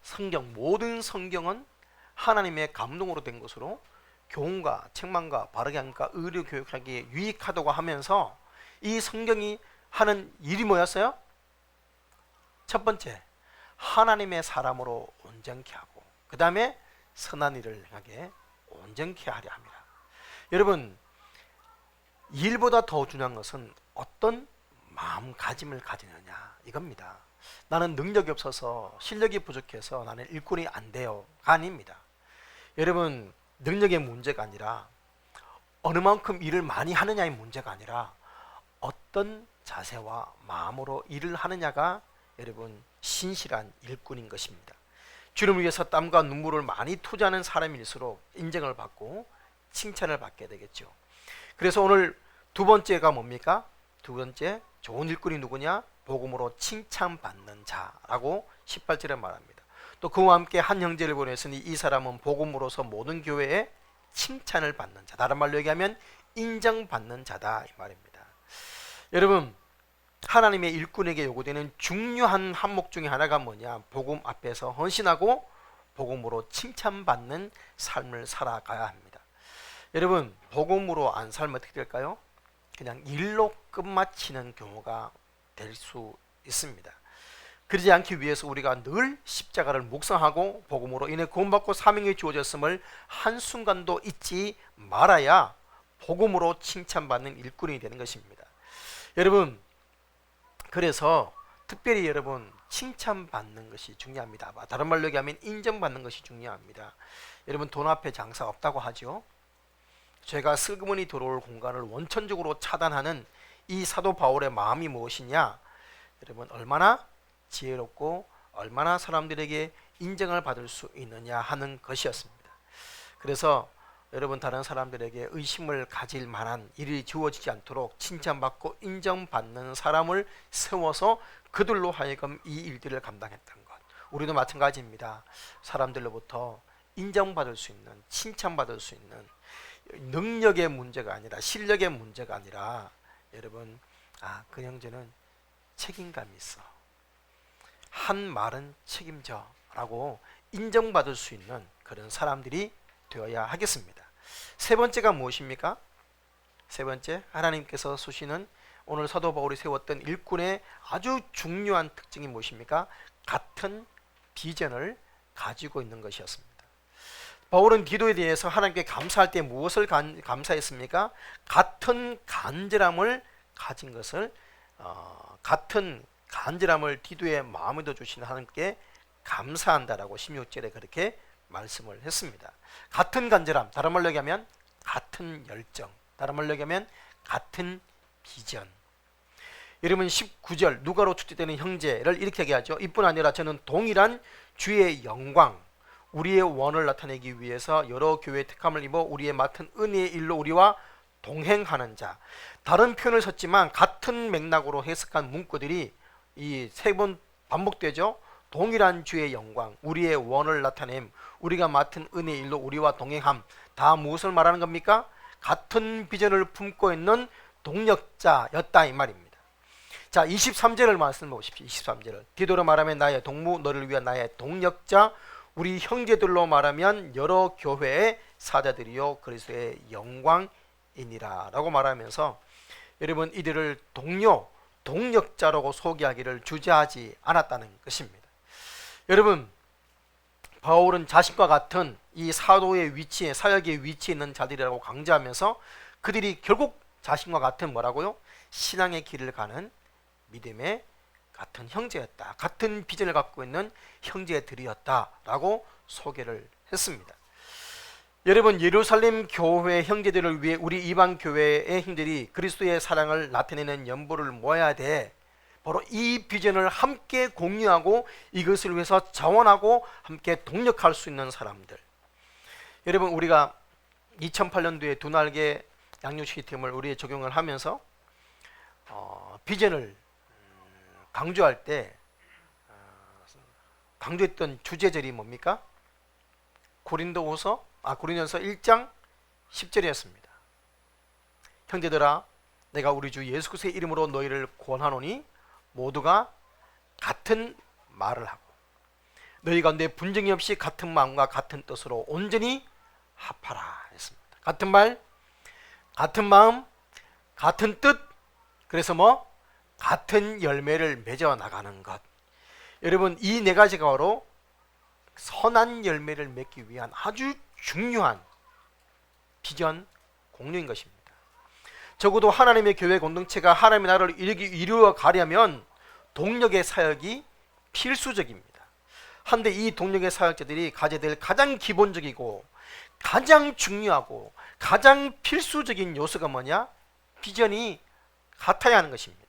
성경, 모든 성경은 하나님의 감동으로 된 것으로 교훈과 책망과 바르게 함과 의료 교육하기에 유익하다고 하면서, 이 성경이 하는 일이 뭐였어요? 첫 번째, 하나님의 사람으로 온전케 하고, 그 다음에 선한 일을 행하게 온전케 하려 합니다. 여러분, 일보다 더 중요한 것은 어떤 마음가짐을 가지느냐, 이겁니다. 나는 능력이 없어서, 실력이 부족해서 나는 일꾼이 안 돼요가 아닙니다. 여러분, 능력의 문제가 아니라, 어느 만큼 일을 많이 하느냐의 문제가 아니라, 어떤 자세와 마음으로 일을 하느냐가 여러분 신실한 일꾼인 것입니다. 주님을 위해서 땀과 눈물을 많이 투자하는 사람일수록 인정을 받고 칭찬을 받게 되겠죠. 그래서 오늘 두 번째가 뭡니까? 두 번째, 좋은 일꾼이 누구냐? 복음으로 칭찬받는 자라고 18절에 말합니다. 또 그와 함께 한 형제를 보냈으니 이 사람은 복음으로서 모든 교회에 칭찬을 받는 자, 다른 말로 얘기하면 인정받는 자다, 이 말입니다. 여러분, 하나님의 일꾼에게 요구되는 중요한 항목 중에 하나가 뭐냐? 복음 앞에서 헌신하고 복음으로 칭찬받는 삶을 살아가야 합니다. 여러분, 복음으로 안 살면 어떻게 될까요? 그냥 일로 끝마치는 경우가 될 수 있습니다. 그러지 않기 위해서 우리가 늘 십자가를 묵상하고 복음으로 인해 구원받고 사명이 주어졌음을 한순간도 잊지 말아야 복음으로 칭찬받는 일꾼이 되는 것입니다. 여러분, 그래서 특별히 여러분 칭찬받는 것이 중요합니다. 다른 말로 얘기하면 인정받는 것이 중요합니다. 여러분, 돈 앞에 장사 없다고 하죠. 죄가 슬그머니 들어올 공간을 원천적으로 차단하는 이 사도 바울의 마음이 무엇이냐? 여러분, 얼마나 지혜롭고 얼마나 사람들에게 인정을 받을 수 있느냐 하는 것이었습니다. 그래서 여러분, 다른 사람들에게 의심을 가질 만한 일이 주어지지 않도록 칭찬받고 인정받는 사람을 세워서 그들로 하여금 이 일들을 감당했던 것. 우리도 마찬가지입니다. 사람들로부터 인정받을 수 있는, 칭찬받을 수 있는 능력의 문제가 아니라, 실력의 문제가 아니라, 여러분, 그 형제는 책임감이 있어, 한 말은 책임져 라고 인정받을 수 있는 그런 사람들이 되어야 하겠습니다. 세 번째가 무엇입니까? 세 번째, 하나님께서 쓰시는 오늘 사도 바울이 세웠던 일꾼의 아주 중요한 특징이 무엇입니까? 같은 비전을 가지고 있는 것이었습니다. 바울은 디도에 대해서 하나님께 감사할 때 무엇을 감사했습니까? 같은 간절함을 가진 것을, 같은 간절함을 디도의 마음에도 주신 하나님께 감사한다라고 16절에 그렇게 말씀을 했습니다. 같은 간절함, 다른 말로 얘기하면 같은 열정, 다른 말로 얘기하면 같은 비전. 여러분, 19절 누가로 축제되는 형제를 이렇게 얘기하죠. 이뿐 아니라 저는 동일한 주의 영광, 우리의 원을 나타내기 위해서 여러 교회의 택함을 입어 우리의 맡은 은혜의 일로 우리와 동행하는 자. 다른 표현을 썼지만 같은 맥락으로 해석한 문구들이 이 세 번 반복되죠. 동일한 주의 영광, 우리의 원을 나타냄, 우리가 맡은 은혜의 일로 우리와 동행함. 다 무엇을 말하는 겁니까? 같은 비전을 품고 있는 동력자였다 이 말입니다. 자, 23절을 말씀 보십시오. 23절을 디도로 말하면 나의 동무, 너를 위한 나의 동력자, 우리 형제들로 말하면 여러 교회의 사자들이요 그리스도의 영광이니라 라고 말하면서, 여러분, 이들을 동료, 동력자라고 소개하기를 주저하지 않았다는 것입니다. 여러분, 바울은 자신과 같은 이 사도의 위치에, 사역의 위치에 있는 자들이라고 강조하면서 그들이 결국 자신과 같은 뭐라고요? 신앙의 길을 가는 믿음의 같은 형제였다, 같은 비전을 갖고 있는 형제들이었다라고 소개를 했습니다. 여러분, 예루살렘 교회 형제들을 위해 우리 이방 교회의 형제들이 그리스도의 사랑을 나타내는 연보를 모아야 돼. 바로 이 비전을 함께 공유하고 이것을 위해서 자원하고 함께 동력할 수 있는 사람들. 여러분, 우리가 2008년도에 두 날개 양육 시스템을 우리에 적용을 하면서 비전을 강조할 때 강조했던 주제절이 뭡니까? 고린도서 1장 10절이었습니다. 형제들아, 내가 우리 주 예수 그리스도의 이름으로 너희를 권하노니 모두가 같은 말을 하고 너희 가운데 분쟁이 없이 같은 마음과 같은 뜻으로 온전히 합하라 했습니다. 같은 말, 같은 마음, 같은 뜻, 그래서 같은 열매를 맺어 나가는 것. 여러분, 이 네 가지가 바로 선한 열매를 맺기 위한 아주 중요한 비전 공유인 것입니다. 적어도 하나님의 교회 공동체가 하나님의 나라를 이루어 가려면 동력의 사역이 필수적입니다. 한데 이 동력의 사역자들이 가져야 될 가장 기본적이고 가장 중요하고 가장 필수적인 요소가 뭐냐? 비전이 같아야 하는 것입니다.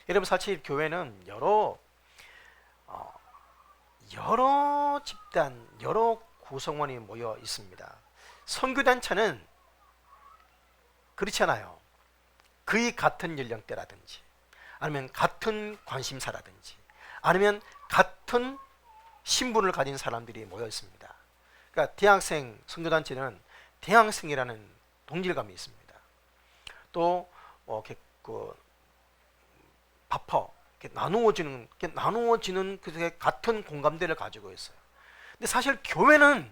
여러분, 사실 교회는 여러 집단, 여러 구성원이 모여 있습니다. 선교단체는 그렇지 않아요. 거의 같은 연령대라든지 아니면 같은 관심사라든지 아니면 같은 신분을 가진 사람들이 모여 있습니다. 그러니까 대학생 선교단체는 대학생이라는 동질감이 있습니다. 또 나누어지는 그 같은 공감대를 가지고 있어요. 근데 사실 교회는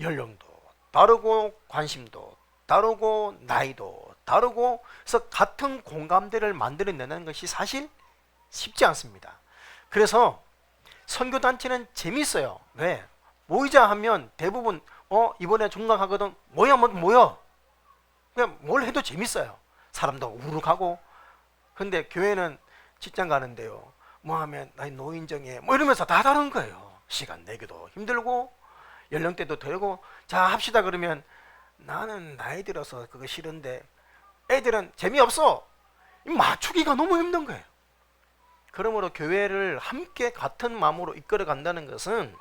연령도 다르고 관심도 다르고 나이도 다르고, 그래서 같은 공감대를 만들어내는 것이 사실 쉽지 않습니다. 그래서 선교단체는 재밌어요. 왜? 모이자 하면 대부분 이번에 종강하거든, 모여 모여, 그냥 뭘 해도 재밌어요. 사람도 우르르가고. 근데 교회는 직장 가는데요, 뭐 하면 나 노인정에 뭐 이러면서 다 다른 거예요. 시간 내기도 힘들고 연령대도 되고. 자 합시다 그러면 나는 나이 들어서 그거 싫은데 애들은 재미없어. 맞추기가 너무 힘든 거예요. 그러므로 교회를 함께 같은 마음으로 이끌어 간다는 것은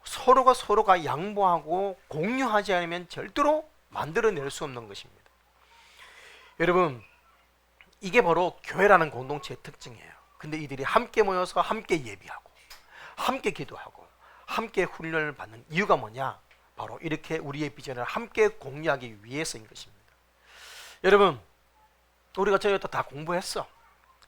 서로가 양보하고 공유하지 않으면 절대로 만들어낼 수 없는 것입니다. 여러분, 이게 바로 교회라는 공동체의 특징이에요. 근데 이들이 함께 모여서 함께 예비하고 함께 기도하고 함께 훈련을 받는 이유가 뭐냐? 바로 이렇게 우리의 비전을 함께 공유하기 위해서인 것입니다. 여러분, 우리가 저희도 다 공부했어.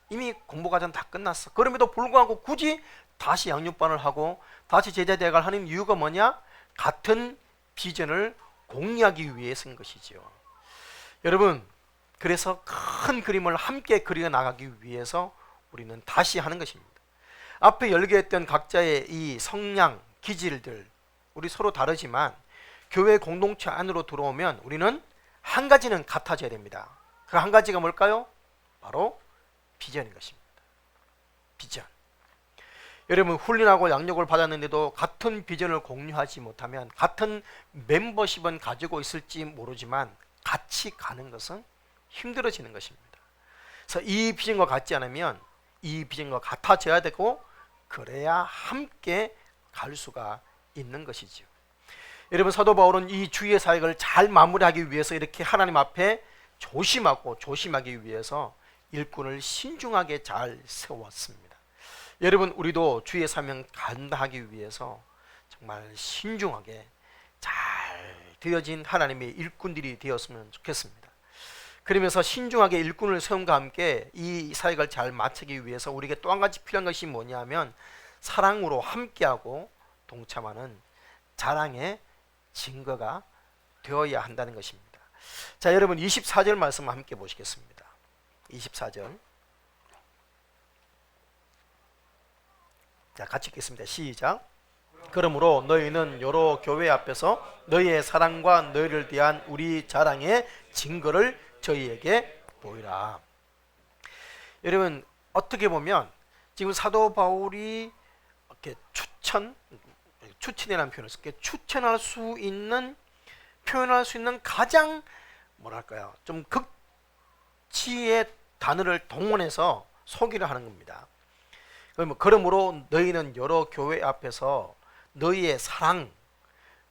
이미 공부 과정 다 끝났어. 그럼에도 불구하고 굳이 다시 양육반을 하고 다시 제자대학을 하는 이유가 뭐냐? 같은 비전을 공유하기 위해서인 것이죠. 여러분, 그래서 큰 그림을 함께 그려 나가기 위해서 우리는 다시 하는 것입니다. 앞에 열거했던 각자의 이 성향, 기질들, 우리 서로 다르지만 교회 공동체 안으로 들어오면 우리는 한 가지는 같아져야 됩니다. 그 한 가지가 뭘까요? 바로 비전인 것입니다. 비전. 여러분, 훈련하고 양육을 받았는데도 같은 비전을 공유하지 못하면, 같은 멤버십은 가지고 있을지 모르지만 같이 가는 것은 힘들어지는 것입니다. 그래서 이 비전과 같지 않으면 이 비전과 같아져야 되고, 그래야 함께 갈 수가 있는 것이죠. 여러분, 사도 바울은 이 주의 사역을 잘 마무리하기 위해서 이렇게 하나님 앞에 조심하기 위해서 일꾼을 신중하게 잘 세웠습니다. 여러분, 우리도 주의 사명 감당하기 위해서 정말 신중하게 잘 되어진 하나님의 일꾼들이 되었으면 좋겠습니다. 그러면서 신중하게 일꾼을 세움과 함께 이 사역을 잘 마치기 위해서 우리에게 또 한 가지 필요한 것이 뭐냐면, 사랑으로 함께하고 동참하는 자랑의 증거가 되어야 한다는 것입니다. 자, 여러분 24절 말씀 함께 보시겠습니다. 24절. 자, 같이 읽겠습니다. 시작. 그러므로 너희는 여러 교회 앞에서 너희의 사랑과 너희를 대한 우리 자랑의 증거를 저희에게 보이라. 여러분, 어떻게 보면 지금 사도 바울이 이렇게 추천이라는 표현을 쓸게요. 추천할 수 있는, 표현할 수 있는 가장 뭐랄까요, 좀 극치의 단어를 동원해서 소개를 하는 겁니다. 그러므로 너희는 여러 교회 앞에서 너희의 사랑,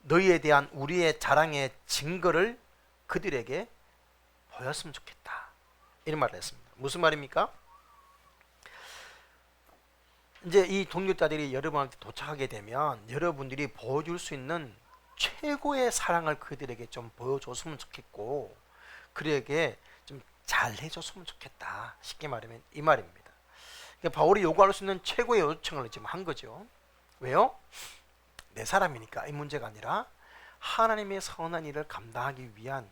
너희에 대한 우리의 자랑의 증거를 그들에게 보였으면 좋겠다, 이런 말을 했습니다. 무슨 말입니까? 이제 이 동역자들이 여러분한테 도착하게 되면 여러분들이 보여줄 수 있는 최고의 사랑을 그들에게 좀 보여줬으면 좋겠고, 그들에게 좀 잘해줬으면 좋겠다, 쉽게 말하면 이 말입니다. 그러니까 바울이 요구할 수 있는 최고의 요청을 지금 한 거죠. 왜요? 내 사람이니까 이 문제가 아니라 하나님의 선한 일을 감당하기 위한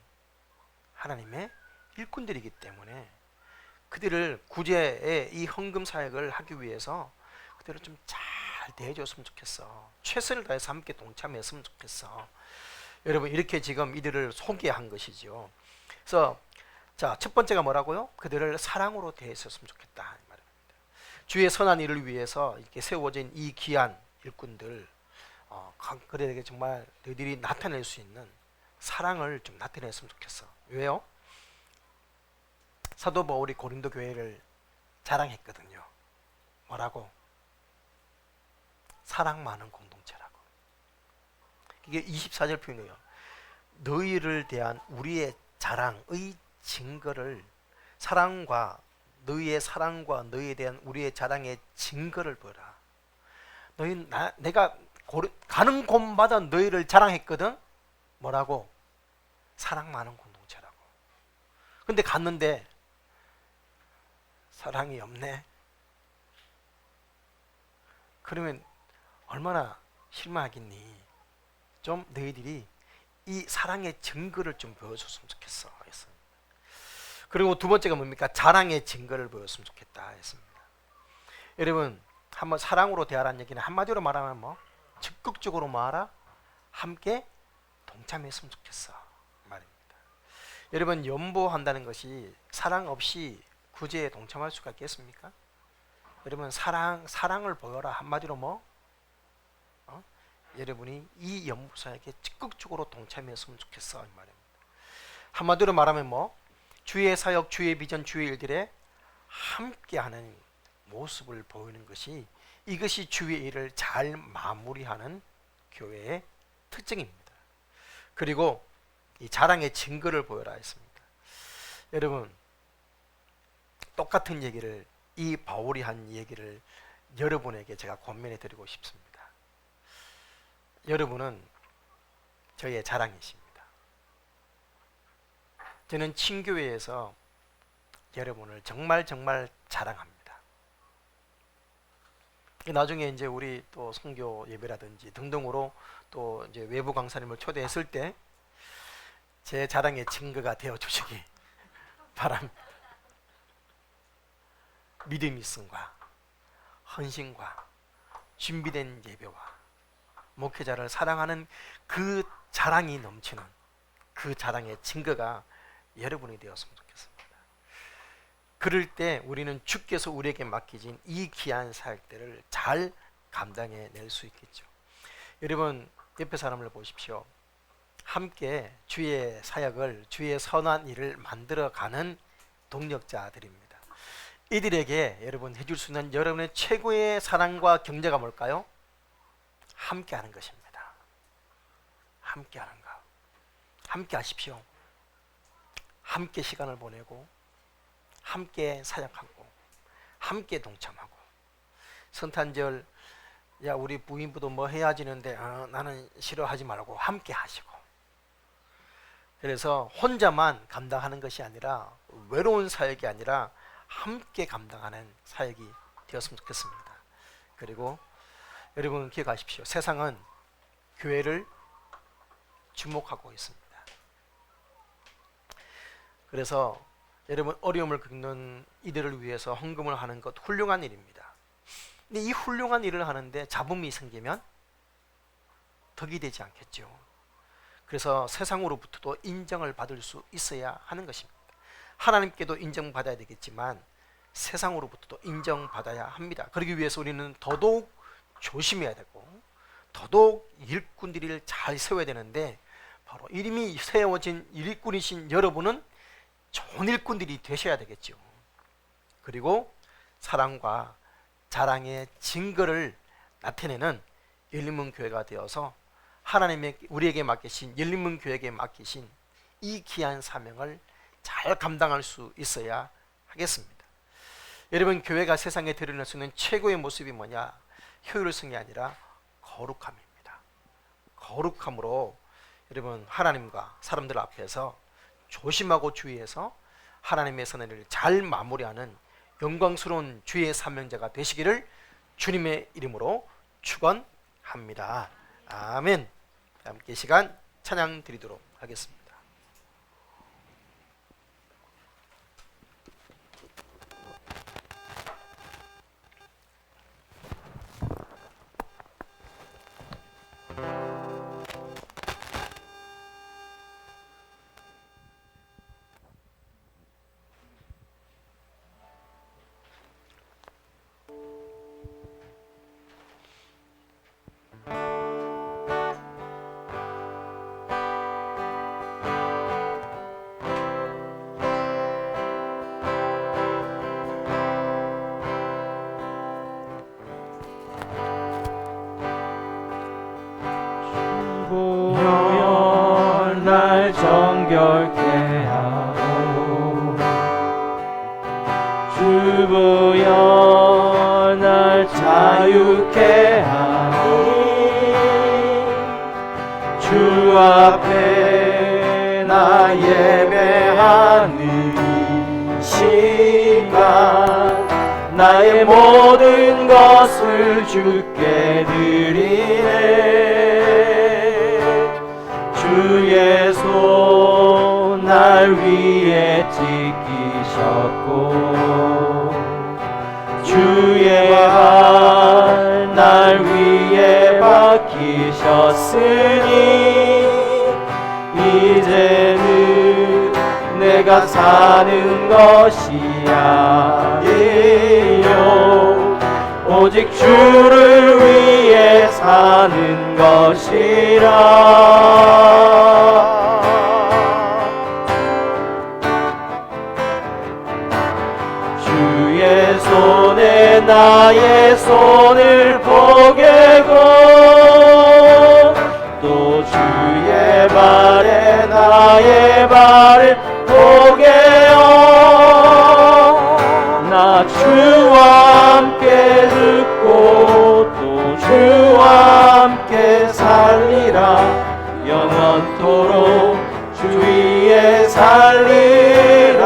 하나님의 일꾼들이기 때문에 그들을 구제의 이 헌금 사역을 하기 위해서 그들을 좀 잘 대해줬으면 좋겠어. 최선을 다해서 함께 동참했으면 좋겠어. 여러분, 이렇게 지금 이들을 소개한 것이죠. 그래서 자, 첫 번째가 뭐라고요? 그들을 사랑으로 대했었으면 좋겠다, 이 말입니다. 주의 선한 일을 위해서 이렇게 세워진 이 귀한 일꾼들, 그들에게 정말 너희들이 나타낼 수 있는 사랑을 좀 나타냈으면 좋겠어. 왜요? 사도 바울이 고린도 교회를 자랑했거든요. 뭐라고? 사랑 많은 공동체라고. 이게 24절 표현이에요. 너희를 대한 우리의 자랑의 증거를, 너희의 사랑과 너희에 대한 우리의 자랑의 증거를 보여라. 내가 가는 곳마다 너희를 자랑했거든. 뭐라고? 사랑 많은 공동체라고. 근데 갔는데 사랑이 없네. 그러면 얼마나 실망하겠니? 좀 너희들이 이 사랑의 증거를 좀 보여줬으면 좋겠어 했습니다. 그리고 두 번째가 뭡니까? 자랑의 증거를 보였으면 좋겠다 했습니다. 여러분, 한번 사랑으로 대하라는 얘기는 한마디로 말하면 뭐 적극적으로 뭐하라? 함께 동참했으면 좋겠어 말입니다. 여러분, 연보한다는 것이 사랑 없이 구제에 동참할 수가 있겠습니까? 여러분, 사랑을 보여라 한마디로 뭐 여러분이 이 연보사에게 적극적으로 동참했으면 좋겠어 이 말입니다. 한마디로 말하면 뭐 주의 사역, 주의 비전, 주의 일들에 함께하는 모습을 보이는 것이, 이것이 주의 일을 잘 마무리하는 교회의 특징입니다. 그리고 이 자랑의 증거를 보여라 했습니다. 여러분, 똑같은 얘기를, 이 바울이 한 얘기를 여러분에게 제가 권면해 드리고 싶습니다. 여러분은 저의 자랑이십니다. 저는 친교회에서 여러분을 정말 자랑합니다. 나중에 이제 우리 또 선교 예배라든지 등등으로 또 이제 외부 강사님을 초대했을 때 제 자랑의 증거가 되어 주시기 바랍니다. 믿음 있음과 헌신과 준비된 예배와 목회자를 사랑하는 그 자랑이 넘치는 그 자랑의 증거가 여러분이 되었으면 좋겠습니다. 그럴 때 우리는 주께서 우리에게 맡기신 이 귀한 사역들을 잘 감당해 낼 수 있겠죠. 여러분, 옆에 사람을 보십시오. 함께 주의 사역을, 주의 선한 일을 만들어가는 동력자들입니다. 이들에게 여러분 해줄 수 있는 여러분의 최고의 사랑과 경제가 뭘까요? 함께 하는 것입니다. 함께 하는 것. 함께 하십시오. 함께 시간을 보내고 함께 사역하고 함께 동참하고, 성탄절 야 우리 부인부도 뭐 해야지는데 나는 싫어하지 말고 함께 하시고, 그래서 혼자만 감당하는 것이 아니라, 외로운 사역이 아니라 함께 감당하는 사역이 되었으면 좋겠습니다. 그리고 여러분 기억하십시오. 세상은 교회를 주목하고 있습니다. 그래서 여러분, 어려움을 겪는 이들을 위해서 헌금을 하는 것 훌륭한 일입니다. 근데 이 훌륭한 일을 하는데 잡음이 생기면 덕이 되지 않겠죠. 그래서 세상으로부터도 인정을 받을 수 있어야 하는 것입니다. 하나님께도 인정받아야 되겠지만 세상으로부터도 인정받아야 합니다. 그러기 위해서 우리는 더더욱 조심해야 되고 더더욱 일꾼들을 잘 세워야 되는데, 바로 이름이 세워진 일꾼이신 여러분은 좋은 일꾼들이 되셔야 되겠죠. 그리고 사랑과 자랑의 증거를 나타내는 열린문 교회가 되어서 하나님의 우리에게 맡기신, 열린문 교회에게 맡기신 이 귀한 사명을 잘 감당할 수 있어야 하겠습니다. 여러분, 교회가 세상에 드러낼 수 있는 최고의 모습이 뭐냐? 효율성이 아니라 거룩함입니다. 거룩함으로 여러분 하나님과 사람들 앞에서 조심하고 주의해서 하나님의 선언을 잘 마무리하는 영광스러운 주의 사명자가 되시기를 주님의 이름으로 축원합니다. 아멘. 함께 시간 찬양 드리도록 하겠습니다. 날 정결케 하고 주부여 날 자유케 하니 주 앞에 나 예배하는 시간 나의 모든 것을 주께 드리네. 주 주의 손 날 위에 지키셨고 주의 발 날 위에 박히셨으니 이제는 내가 사는 것이 아니요 오직 주를 위해 사는 것이라. 주의 손에 나의 손을 포개고 또 주의 발에 나의 발을 포개어 나 주와 함께 듣고 또 주와 함께 살리라 영원토록 주 위에 살리라.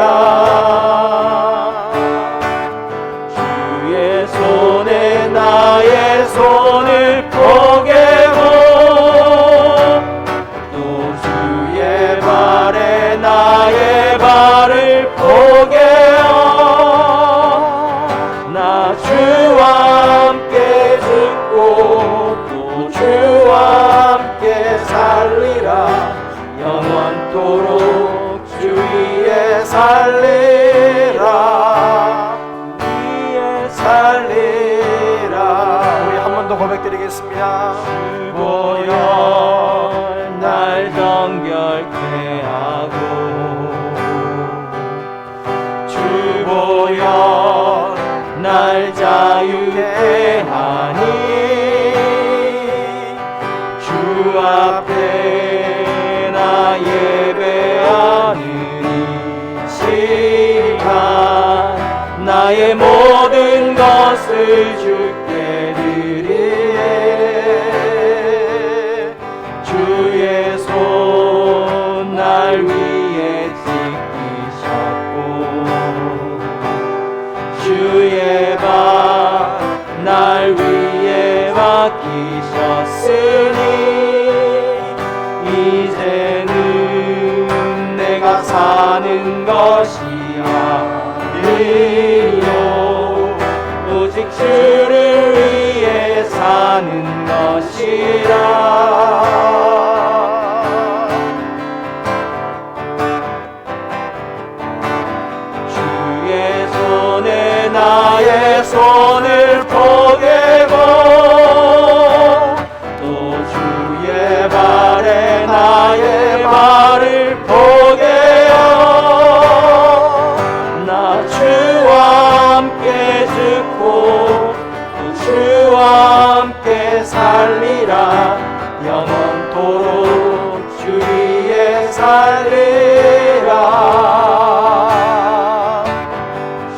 주의 손에 나의 손을 포개고 또 주의 발에 나의 발을 포개어 나 주와 함께 듣고 또 주와 함께 살리라 영원토록 주 위에 살리라 위에 살리라. 우리 한 번 더 고백드리겠습니다. 주보여 날 정결케 하고 주보여 날 자유케 하니 주 앞에 나 예배하는 이 시간 나의 모든 것을 주께 드리네 주의 손 날 위에 지키셨고 주의 발 날 위에 맡기셨으니 이제는 내가 사는 것이 아니요 오직 주를 위해 사는 것이라. 주의 손에 나의 손을 포개고 또 주의 발에 나의 발을 포개어 나 주와 함께 듣고 또 주와 함께 살리라 영원토록 주 위에 살리라.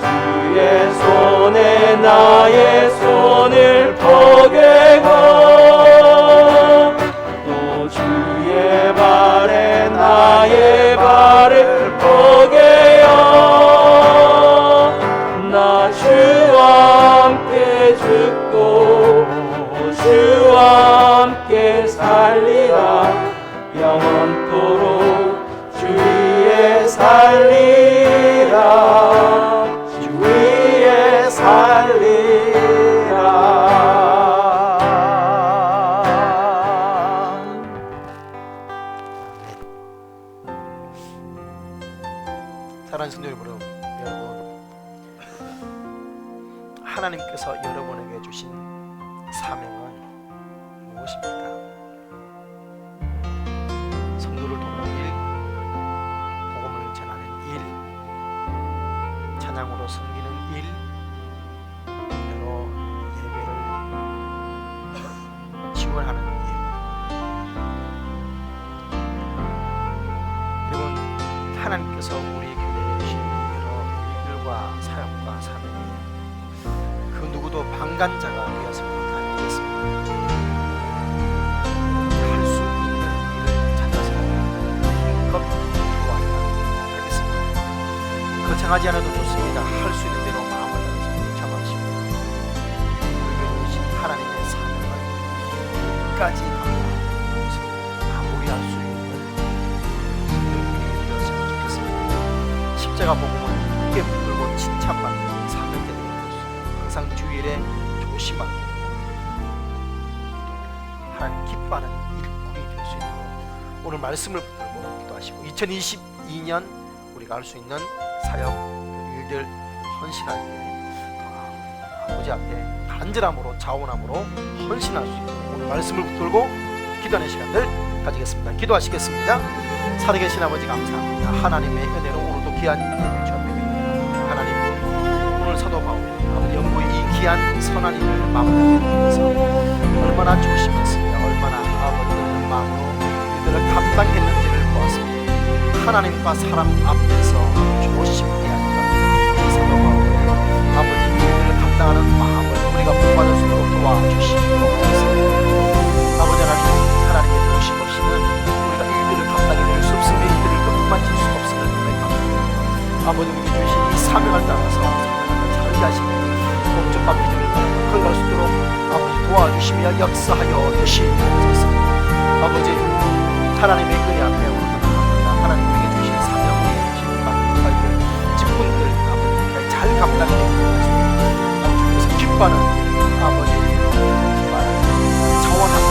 주의 손에 나의 손을 포개고 또 주의 발에 나의 발을 포개어 나 주와 함께 듣고 주와 함께 살리라 영원토록 주 위에 살리라 주 위에 살리라. 사랑하는 성도 여러분, 하나님께서 여러분에게 주신 사명은 무엇입니까? 성도를 돕는 일, 복음을 전하는 일, 찬양으로 섬기는 일, 여러 예배를 지원하는 일. 여러분, 하나님께서 우리 교회에 주신 여러 일들과 사역과 사명에 그 누구도 방관자가 되어서는 안 되겠습니다. 할 수 있는 일을 찾아서 힘껏 도와야 하겠습니다. 거창하지 않아도 좋습니다. 할 수 있는 대로 마음을 다해서 참아주시고 우리에게 주신 하나님의 사명을 끝까지 감당하면서 마무리할 수 있는 조심하고 하나님 기뻐하는 일꾼이 될 수 있도록 오늘 말씀을 붙들고 기도하시고 2022년 우리가 할 수 있는 사역 일들 헌신할 때 아버지 앞에 간절함으로 자원함으로 헌신할 수 있도록 오늘 말씀을 붙들고 기도하는 시간들 가지겠습니다. 기도하시겠습니다. 살아계신 아버지 감사합니다. 하나님의 은혜로 오늘도 귀한 주 앞에 드립니다. 하나님 오늘 사도 바울 아버지 영구의 이 귀한 선한 일을 마무리하면서 얼마나 조심했으며 얼마나 아버지 있는 마음으로 이들을 감당했는지를 보았습니다. 하나님과 사람 앞에서 조심해야 한다. 이 사도 바울의 아버지 이들을 감당하는 마음을 우리가 본받을 수 있도록 도와주시옵소서. 아버지 하나님의 도우심 없이는 우리가 이들을 감당해낼 수 없으며 이들을 끝만질 수 없음을 고백합니다. 아버지님이 주신 이 사명을 따라서 사명을 잘 하시는 공적과 비전을 걸어갈 수 있도록 아버지 도와주시며 역사하여 주시옵소서. 아버지 하나님의 은혜 앞에 오늘 하나님에게 주신 사명, 주신 맡은 직분들 아버지 잘 감당해내고 하시고 아버지께서 기뻐하는 아버지 정말 자원하고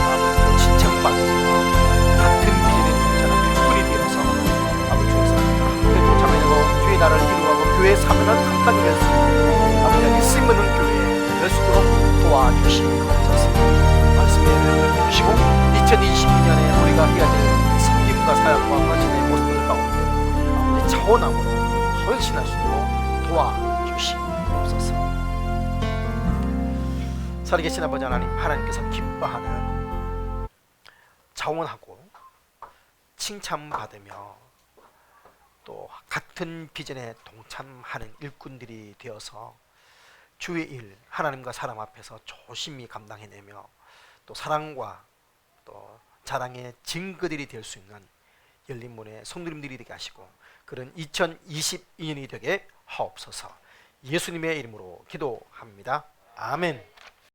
아버지도 칭찬받고 같은 비전의 동참한 일꾼이 되어서 아버지 중에서 함께 동참해내고 주의 나라를 이루어가고 교회의 사명을 감당해낼 수 있고 아버지 쓰임 있는 교회에 될 수 있도록 도와주시옵소서. 말씀의 은혜를 주시고 2022년에 우리가 해야 될 섬김과 사역과 헌신의 모습을 가운데 아버지 차원함으로 헌신할 수 있도록 도와주시옵소서. 살아계신 아버지 하나님, 하나님께서 기뻐하는 자원하고 칭찬받으며 또 같은 비전에 동참하는 일꾼들이 되어서 주의 일, 하나님과 사람 앞에서 조심히 감당해내며 또 사랑과 또 자랑의 증거들이 될 수 있는 열린 문의 성도님들이 되게 하시고 그런 2022년이 되게 하옵소서. 예수님의 이름으로 기도합니다. 아멘.